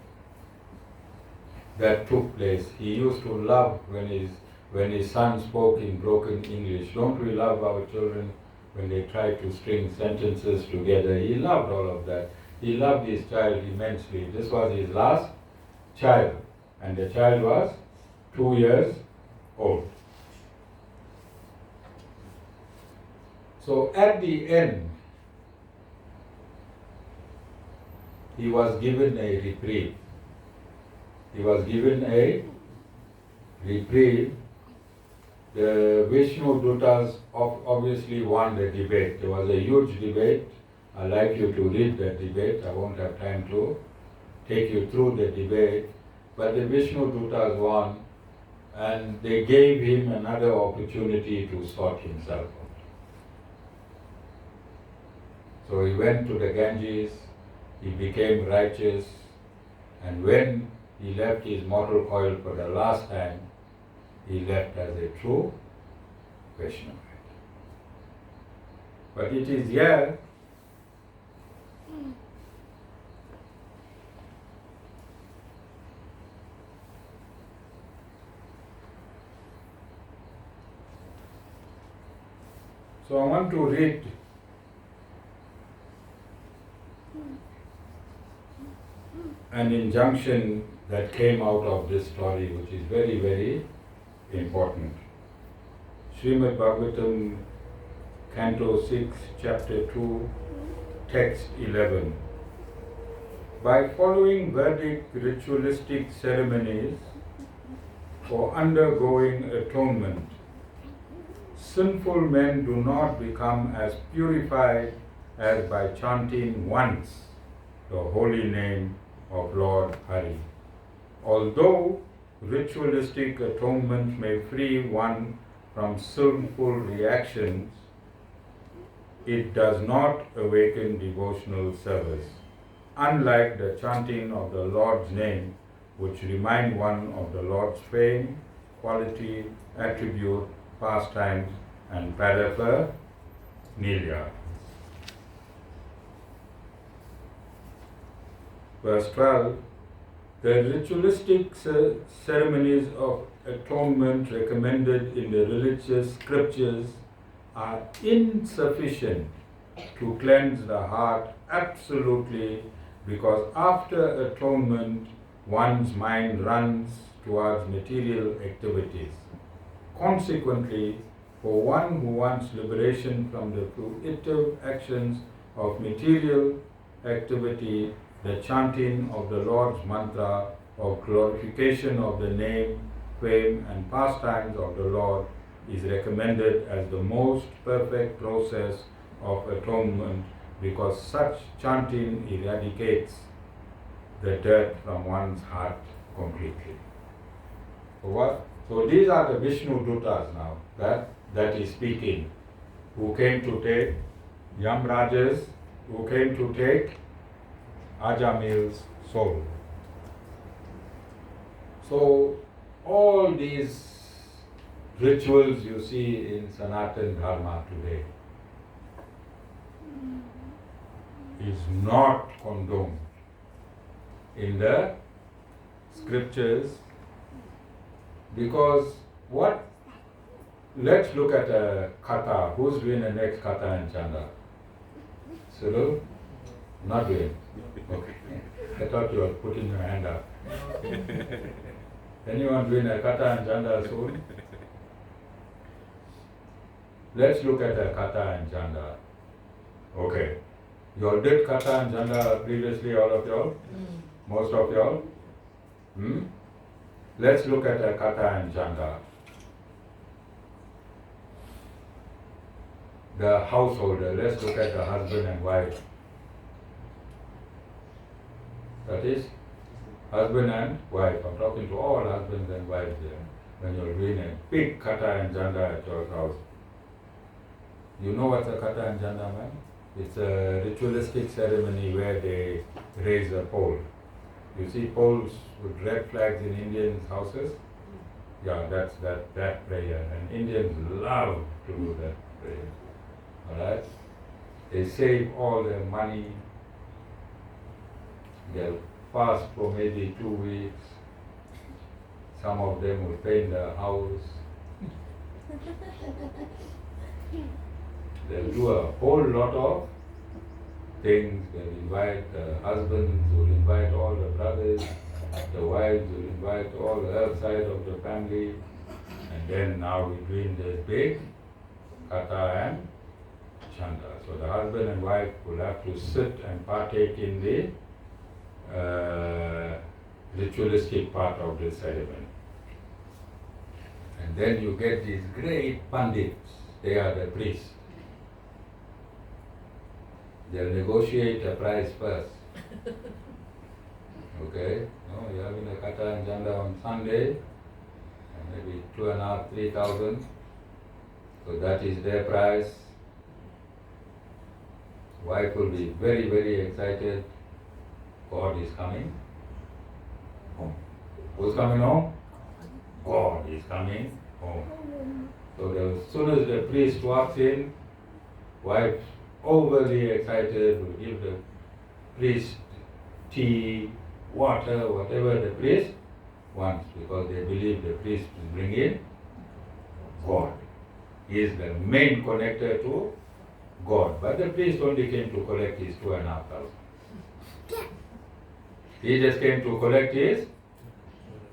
took place. He used to love when his son spoke in broken English. Don't we love our children when they try to string sentences together? He loved all of that. He loved his child immensely. This was his last child, and the child was 2 years old. So at the end, he was given a reprieve. He was given a reprieve. The Vishnu Dutas obviously won the debate. There was a huge debate. I'd like you to read the debate. I won't have time to take you through the debate. But the Vishnu Dutas won, and they gave him another opportunity to sort himself out. So he went to the Ganges, he became righteous, and when he left his mortal coil for the last time, he left as a true Vaishnava. But it is here so I want to read an injunction that came out of this story, which is very, very important. Srimad Bhagavatam, Canto 6, Chapter 2, Text 11. By following Vedic ritualistic ceremonies for undergoing atonement, sinful men do not become as purified as by chanting once the holy name of Lord Hari. Although ritualistic atonement may free one from sinful reactions, it does not awaken devotional service, unlike the chanting of the Lord's name, which remind one of the Lord's fame, quality, attribute, pastimes, and paraphernalia. Verse 12, the ritualistic ceremonies of atonement recommended in the religious scriptures are insufficient to cleanse the heart absolutely, because after atonement, one's mind runs towards material activities. Consequently, for one who wants liberation from the fruitive actions of material activity, the chanting of the Lord's mantra of glorification of the name, fame, and pastimes of the Lord is recommended as the most perfect process of atonement, because such chanting eradicates the dirt from one's heart completely. So these are the Vishnu Dutas now that is speaking, who came to take Yam Rajas, who came to take Ajamil's soul. So all these rituals you see in Sanatana Dharma today is not condoned in the scriptures, because let's look at a kata. Who's doing the next kata and chanda? Sulu? Not doing. Okay. I thought you were putting your hand up. Anyone doing a kata and chanda soon? Let's look at a kata and chanda. Okay. You all did kata and chanda previously, all of y'all? Most of y'all? Let's look at a kata and chanda. the householder. Let's look at the husband and wife. That is, husband and wife. I'm talking to all husbands and wives there. When you're doing a big kata and janda at your house. You know what's a kata and janda, man? It's a ritualistic ceremony where they raise a pole. You see poles with red flags in Indian houses? Yeah, that's that prayer. And Indians love to do that prayer. Alright? They save all their money. They'll fast for maybe 2 weeks. Some of them will paint the house. They'll do a whole lot of things. They'll invite the husbands, will invite all the brothers, the wives will invite all the other side of the family. And then now we're doing this big kata and chanda. So the husband and wife will have to sit and partake in the ritualistic part of the ceremony. And then you get these great pandits, they are the priests. They'll negotiate a price first. Okay? No, you're having a kata and janda on Sunday, and maybe 2,500, 3,000. So that is their price. Wife will be very, very excited. God is coming home. Who's coming home? God is coming home. So as soon as the priest walks in, wife overly excited will give the priest tea, water, whatever the priest wants, because they believe the priest will bring in God. He is the main connector to God. But the priest only came to collect his 2,500. He just came to collect his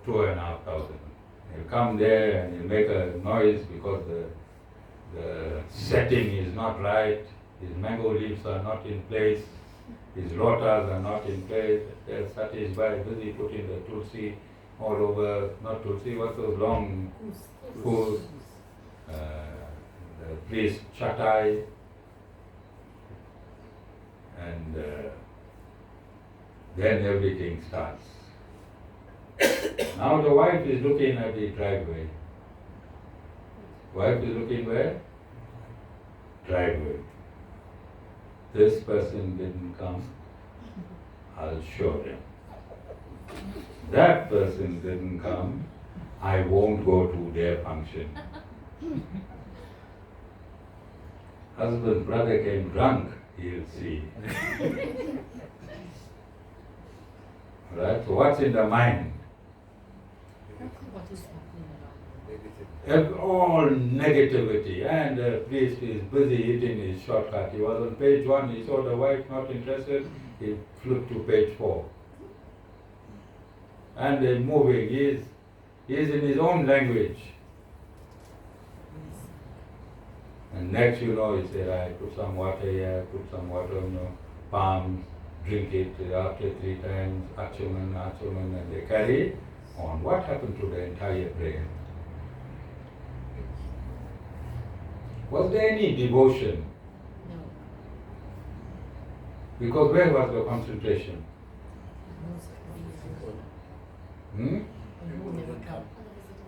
2,500. He'll come there and he'll make a noise because the setting is not right. His mango leaves are not in place. His lotas are not in place. They're satisfied, busy putting the tulsi all over. Not tulsi, what's those long foods? The priest chatai. And then everything starts. Now the wife is looking at the driveway. Wife is looking where? Driveway. This person didn't come, I'll show them. That person didn't come, I won't go to their function. Husband, brother came drunk, he'll see. Right? So what's in the mind? What is happening around? All negativity, and the priest is busy eating his shortcut. He was on page 1, he saw the wife not interested, he flipped to page 4. And they're moving, he is in his own language. And next you know, he said, I put some water here, put some water on your palms, drink it after 3 times, achaman, achaman, and they carry on. What happened to the entire prayer? Was there any devotion? No. Because where was the concentration? Hmm? Who never come.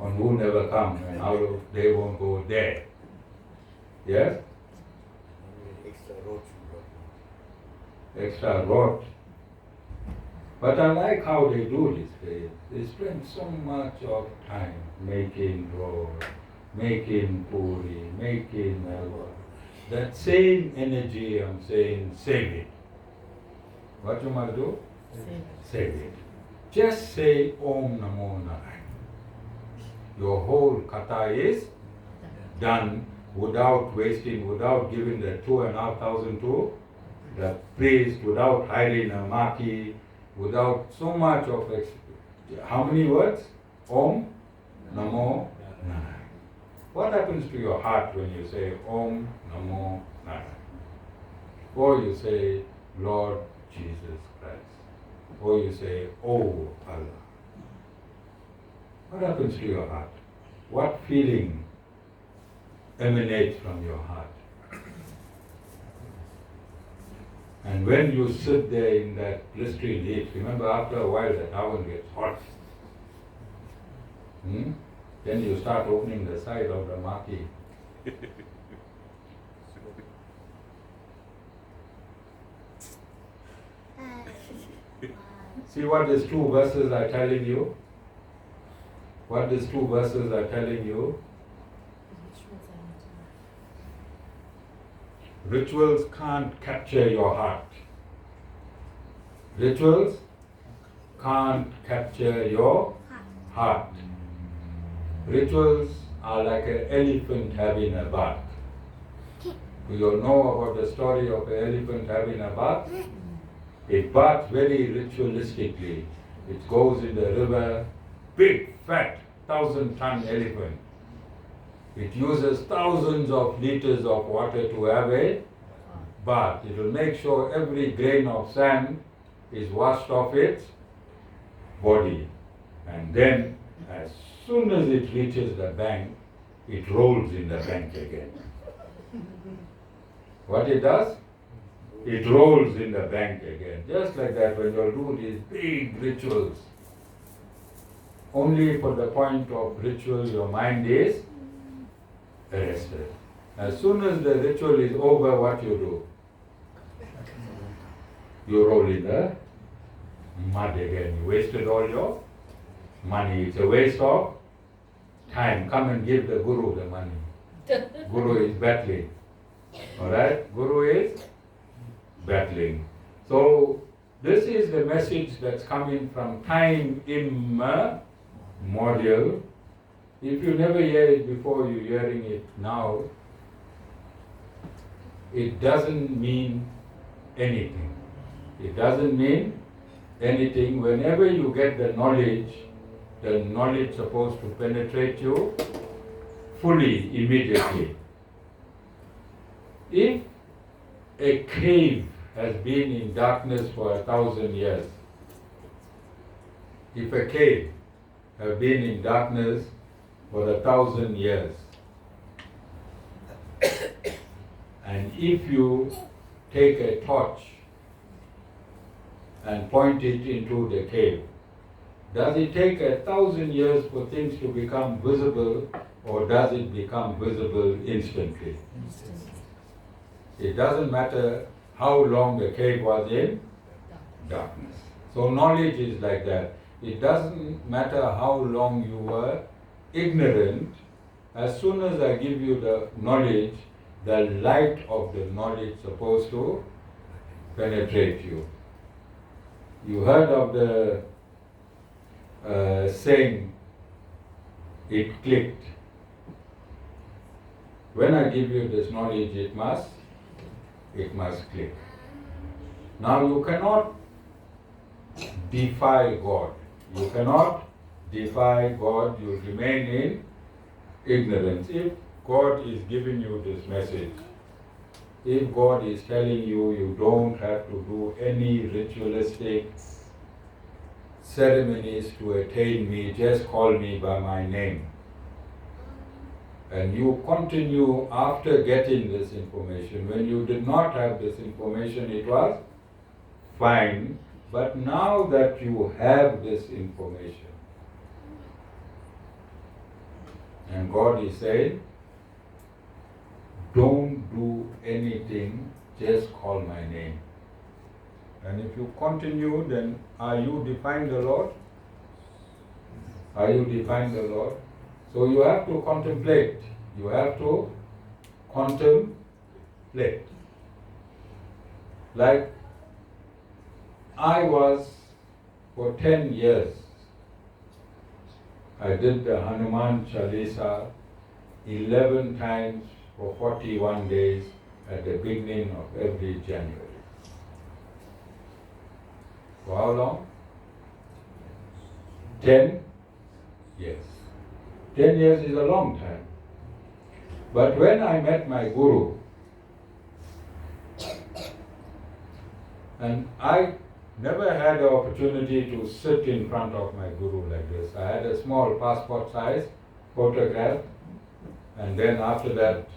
On who never come, and how they won't go there. Yes? Extra wrote. But I like how they do this prayer. They spend so much of time making road, making puri, making halwa. That same energy, I'm saying, save it. What you must do? Save it. Just say Om Namo Narayana. Your whole kata is done without wasting, without giving the 2,500 to the priest, without hiring a maki, without so much of how many words? Om Namo Narayana. What happens to your heart when you say Om Namo Narayana? Or you say Lord Jesus Christ. Or you say, Oh Allah. What happens to your heart? What feeling emanates from your heart? And when you sit there in that blistering heat, remember after a while the oven gets hot. Then you start opening the side of the maki. See what these two verses are telling you? What these two verses are telling you? Rituals can't capture your heart. Rituals can't capture your heart. Rituals are like an elephant having a bath. Do you know about the story of an elephant having a bath? It baths very ritualistically. It goes in the river, big, fat, 1,000-ton elephant. It uses thousands of liters of water to have a bath. It will make sure every grain of sand is washed off its body. And then, as soon as it reaches the bank, it rolls in the bank again. What it does? It rolls in the bank again. Just like that, when you do these big rituals, only for the point of ritual your mind is arrested. As soon as the ritual is over, what you do? You roll in the mud again. You wasted all your money. It's a waste of time. Come and give the Guru the money. Guru is battling. Alright? Guru is battling. So, this is the message that's coming from time immemorial. If you never hear it before, you're hearing it now, it doesn't mean anything. It doesn't mean anything. Whenever you get the knowledge supposed to penetrate you fully, immediately. If a cave has been in darkness for 1,000 years, if a cave has been in darkness for 1,000 years, and if you take a torch and point it into the cave, does it take 1,000 years for things to become visible, or does it become visible instantly? It doesn't matter how long the cave was in darkness. So knowledge is like that. It doesn't matter how long you were ignorant. As soon as I give you the knowledge, the light of the knowledge is supposed to penetrate you. You heard of the saying, it clicked. When I give you this knowledge, it must click. Now you cannot defy God. You cannot defy God. You remain in ignorance. If God is giving you this message, if God is telling you you don't have to do any ritualistic ceremonies to attain me, just call me by my name, and you continue after getting this information. When you did not have this information, it was fine. But now that you have this information, and God is saying, don't do anything, just call my name. And if you continue, then are you defying the Lord? Are you defying the Lord? So you have to contemplate. You have to contemplate. Like I was, for 10 years, I did the Hanuman Chalisa 11 times for 41 days at the beginning of every January. For how long? 10 years. 10 years is a long time. But when I met my Guru, and I never had the opportunity to sit in front of my Guru like this. I had a small passport size photograph, and then after that,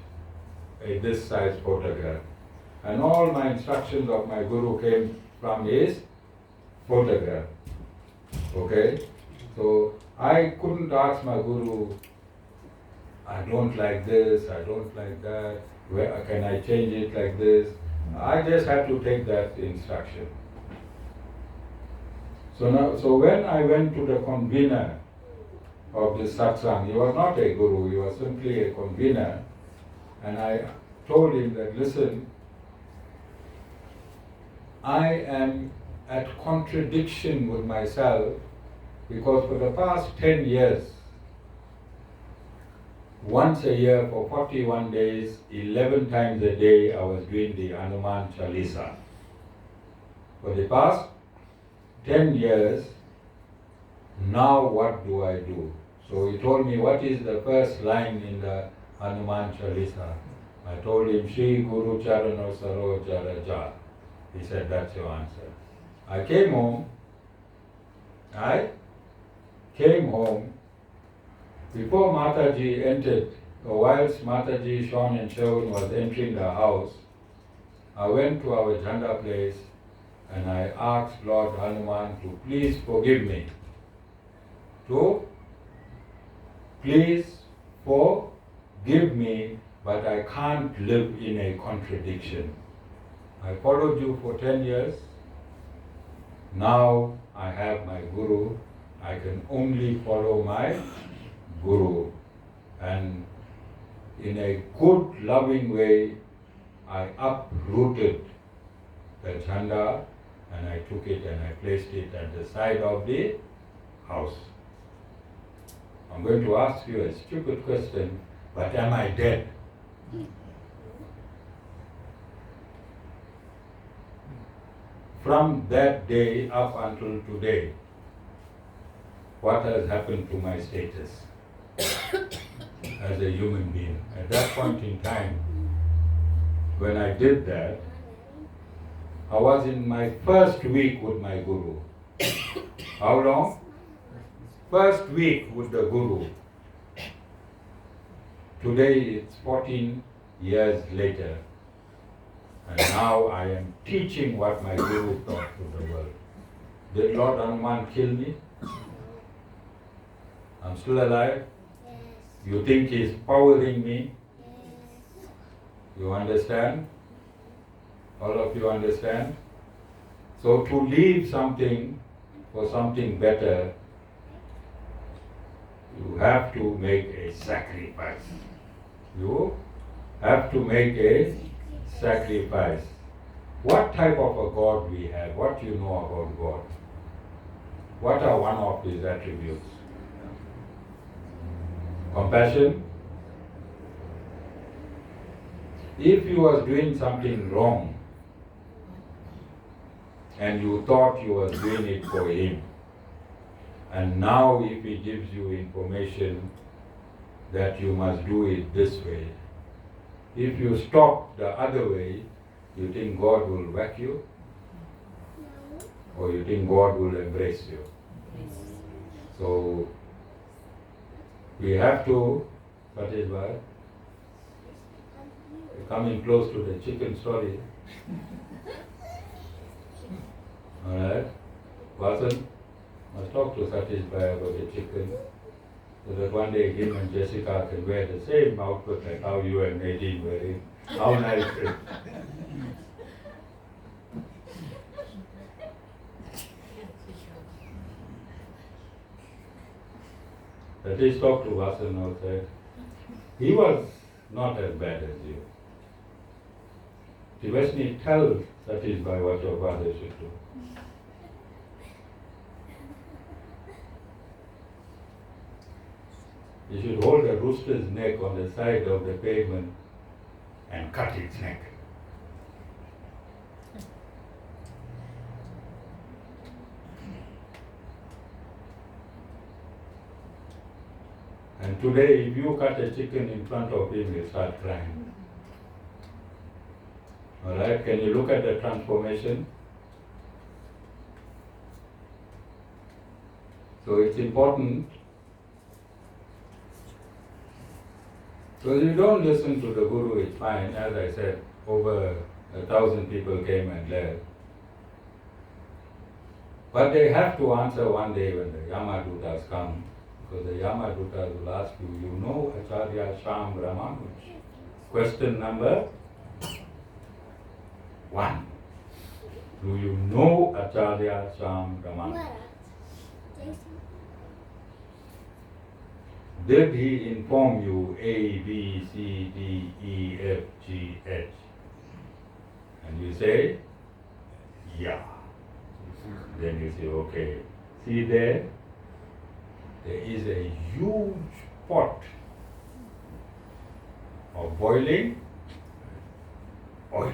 a this size photograph. and all my instructions of my Guru came from his photograph. Okay? So I couldn't ask my Guru, I don't like this, I don't like that, where can I change it like this? I just had to take that instruction. So when I went to the convener of this satsang, he was not a guru, he was simply a convener, and I told him that, listen, I am at contradiction with myself because for the past 10 years, once a year for 41 days, 11 times a day, I was doing the Hanuman Chalisa. For the past 10 years, now what do I do? So he told me, what is the first line in the Hanuman Chalisa? I told him, Shri Guru Charano Saroja Raja. He said, that's your answer. I came home. Before Mataji entered, or whilst Mataji, Sean and Sherwin was entering the house, I went to our Jhanda place and I asked Lord Hanuman to please forgive me. To please forgive me, but I can't live in a contradiction. I followed you for 10 years. Now I have my Guru. I can only follow my Guru. And in a good, loving way, I uprooted the Jhanda and I took it and I placed it at the side of the house. I'm going to ask you a stupid question, but am I dead? From that day up until today, what has happened to my status as a human being? At that point in time, when I did that, I was in my first week with my Guru. How long? First week with the Guru. Today it's 14 years later. And now I am teaching what my Guru taught to the world. Did Lord Hanuman kill me? I'm still alive? Yes. You think he's powering me? Yes. You understand? All of you understand? So to leave something for something better, you have to make a sacrifice. You have to make a sacrifice. What type of a God we have? What do you know about God? What are one of his attributes? Compassion. If you was doing something wrong and you thought you was doing it for him, and now if he gives you information that you must do it this way, if you stop the other way, you think God will whack you? Or you think God will embrace you? So we have to, what is what? We're coming close to the chicken story. Alright? Vasan must talk to Satish Bhai about the chicken, so that one day him and Jessica can wear the same outfit like how you and Nadine wearing. How nice it. Satish talked to Vasan outside. He was not as bad as you. Tivashni, tell Satish Bhai what your father should do. You should hold a rooster's neck on the side of the pavement and cut its neck. And today, if you cut a chicken in front of him, he'll start crying. Alright, can you look at the transformation? So it's important. So if you don't listen to the Guru, it's fine. As I said, over 1,000 people came and left. But they have to answer one day when the Yamadutas come, because the Yamadutas will ask you, you know Acharya Sham Ramanuj? Question number 1. Do you know Acharya Sham Ramanuj? Did he inform you A, B, C, D, E, F, G, H? And you say, yeah. Then you say, okay. See there is a huge pot of boiling oil.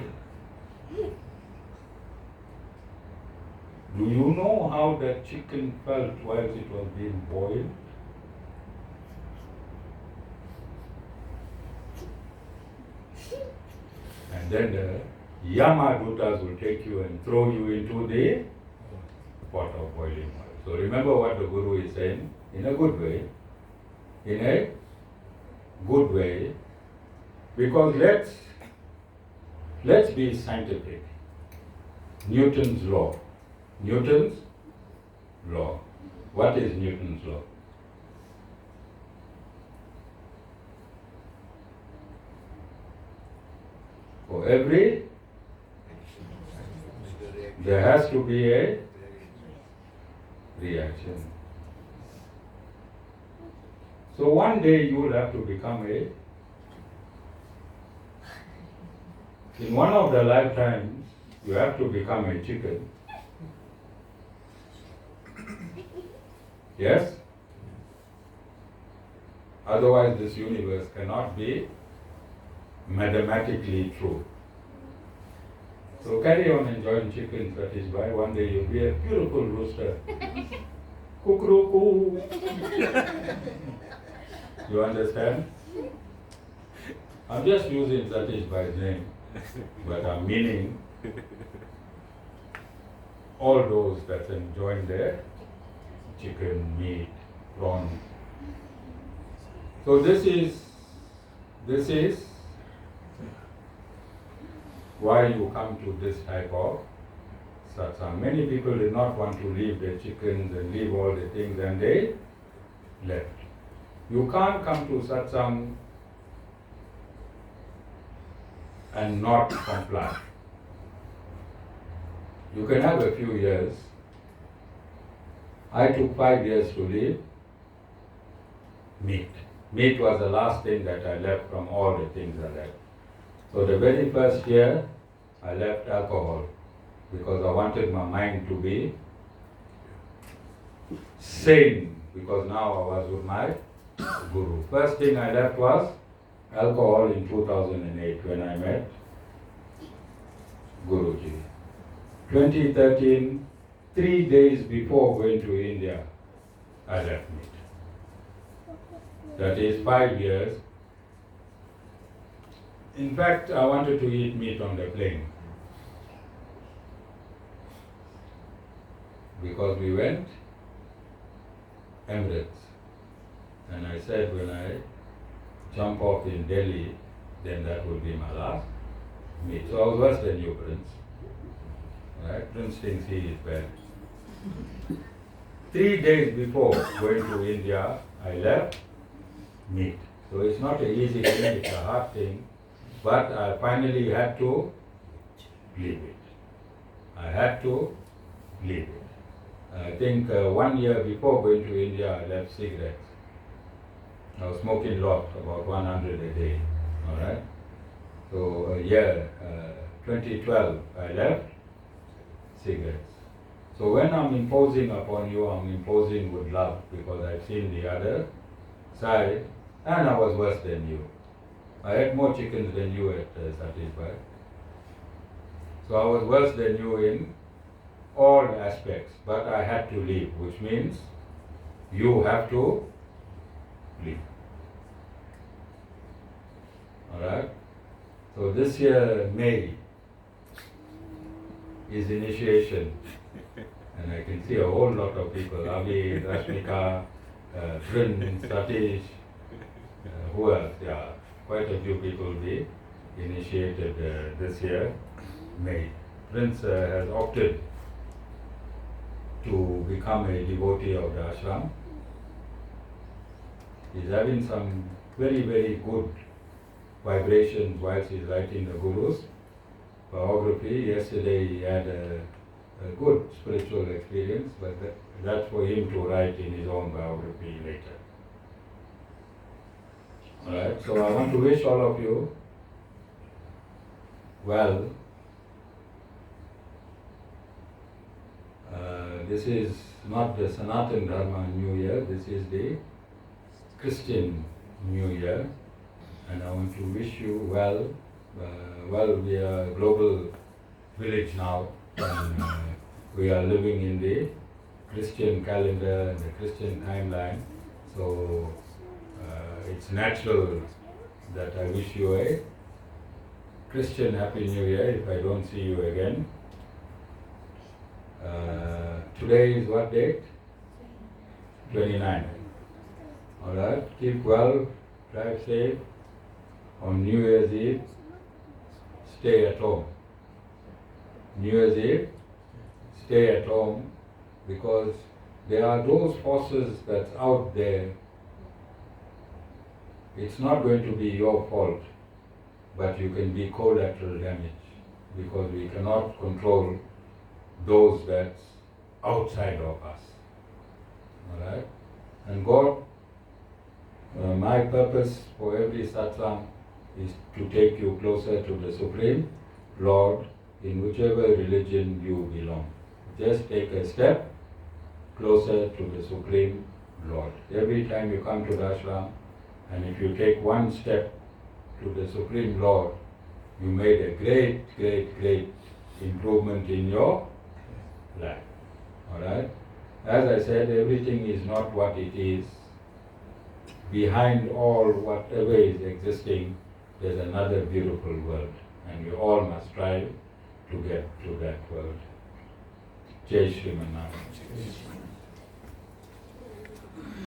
Do you know how that chicken felt whilst it was being boiled? And then the Yamadutas will take you and throw you into the pot of boiling oil. So remember what the Guru is saying, in a good way. In a good way. Because let's be scientific. Newton's law. Newton's law. What is Newton's law? For every, there has to be a reaction. So one day you will have to become in one of the lifetimes, you have to become a chicken. Yes? Otherwise this universe cannot be mathematically true. So carry on enjoying chicken, Satish. One day you'll be a beautiful rooster. Kukruku. You understand? I'm just using Satish Bhai's name, but I'm meaning all those that enjoy their chicken, meat, prawn. So this is why you come to this type of satsang. Many people did not want to leave their chickens and leave all the things, and they left. You can't come to satsang and not comply. You can have a few years. I took 5 years to leave meat. Meat was the last thing that I left from all the things I left. So the very first year, I left alcohol because I wanted my mind to be sane, because now I was with my Guru. First thing I left was alcohol in 2008 when I met Guruji. 2013, 3 days before going to India, I left meat. That is 5 years. In fact, I wanted to eat meat on the plane, because we went Emirates, and I said when I jump off in Delhi, then that will be my last meat. So I was worse than you, Prince. Right? Prince thinks he is bad. 3 days before going to India, I left meat. So it's not an easy thing, it's a hard thing. But I finally had to leave it. I had to leave it. I think 1 year before going to India, I left cigarettes. I was smoking a lot, about 100 a day. All right. So a year, 2012, I left cigarettes. So when I'm imposing upon you, I'm imposing with love, because I've seen the other side, and I was worse than you. I had more chickens than you at Satish Bhai. So I was worse than you in all aspects, but I had to leave, which means you have to leave. Alright? So this year, May, is initiation. And I can see a whole lot of people, Avi, Rashmika, Prince, Satish, who else? Yeah, quite a few people will be initiated this year. made. Prince has opted to become a devotee of the ashram. He's having some very, very good vibrations whilst he's writing the Guru's biography. Yesterday he had a good spiritual experience, but that's for him to write in his own biography later. Alright, so I want to wish all of you well. This is not the Sanatan Dharma New Year, this is the Christian New Year, and I want to wish you well. We are a global village now, and we are living in the Christian calendar and the Christian timeline, so it's natural that I wish you a Christian Happy New Year if I don't see you again. Today is what date? 29. Alright, keep well, drive safe. On New Year's Eve, stay at home. New Year's Eve, stay at home, because there are those forces that's out there. It's not going to be your fault, but you can be collateral damage, because we cannot control those that's outside of us. Alright? And God, my purpose for every satsang is to take you closer to the Supreme Lord in whichever religion you belong. Just take a step closer to the Supreme Lord. Every time you come to the ashram, and if you take one step to the Supreme Lord, you made a great, great, great improvement in your life. Alright? As I said, everything is not what it is. Behind all whatever is existing, there's another beautiful world, and we all must strive to get to that world. Jai Shri Mannath.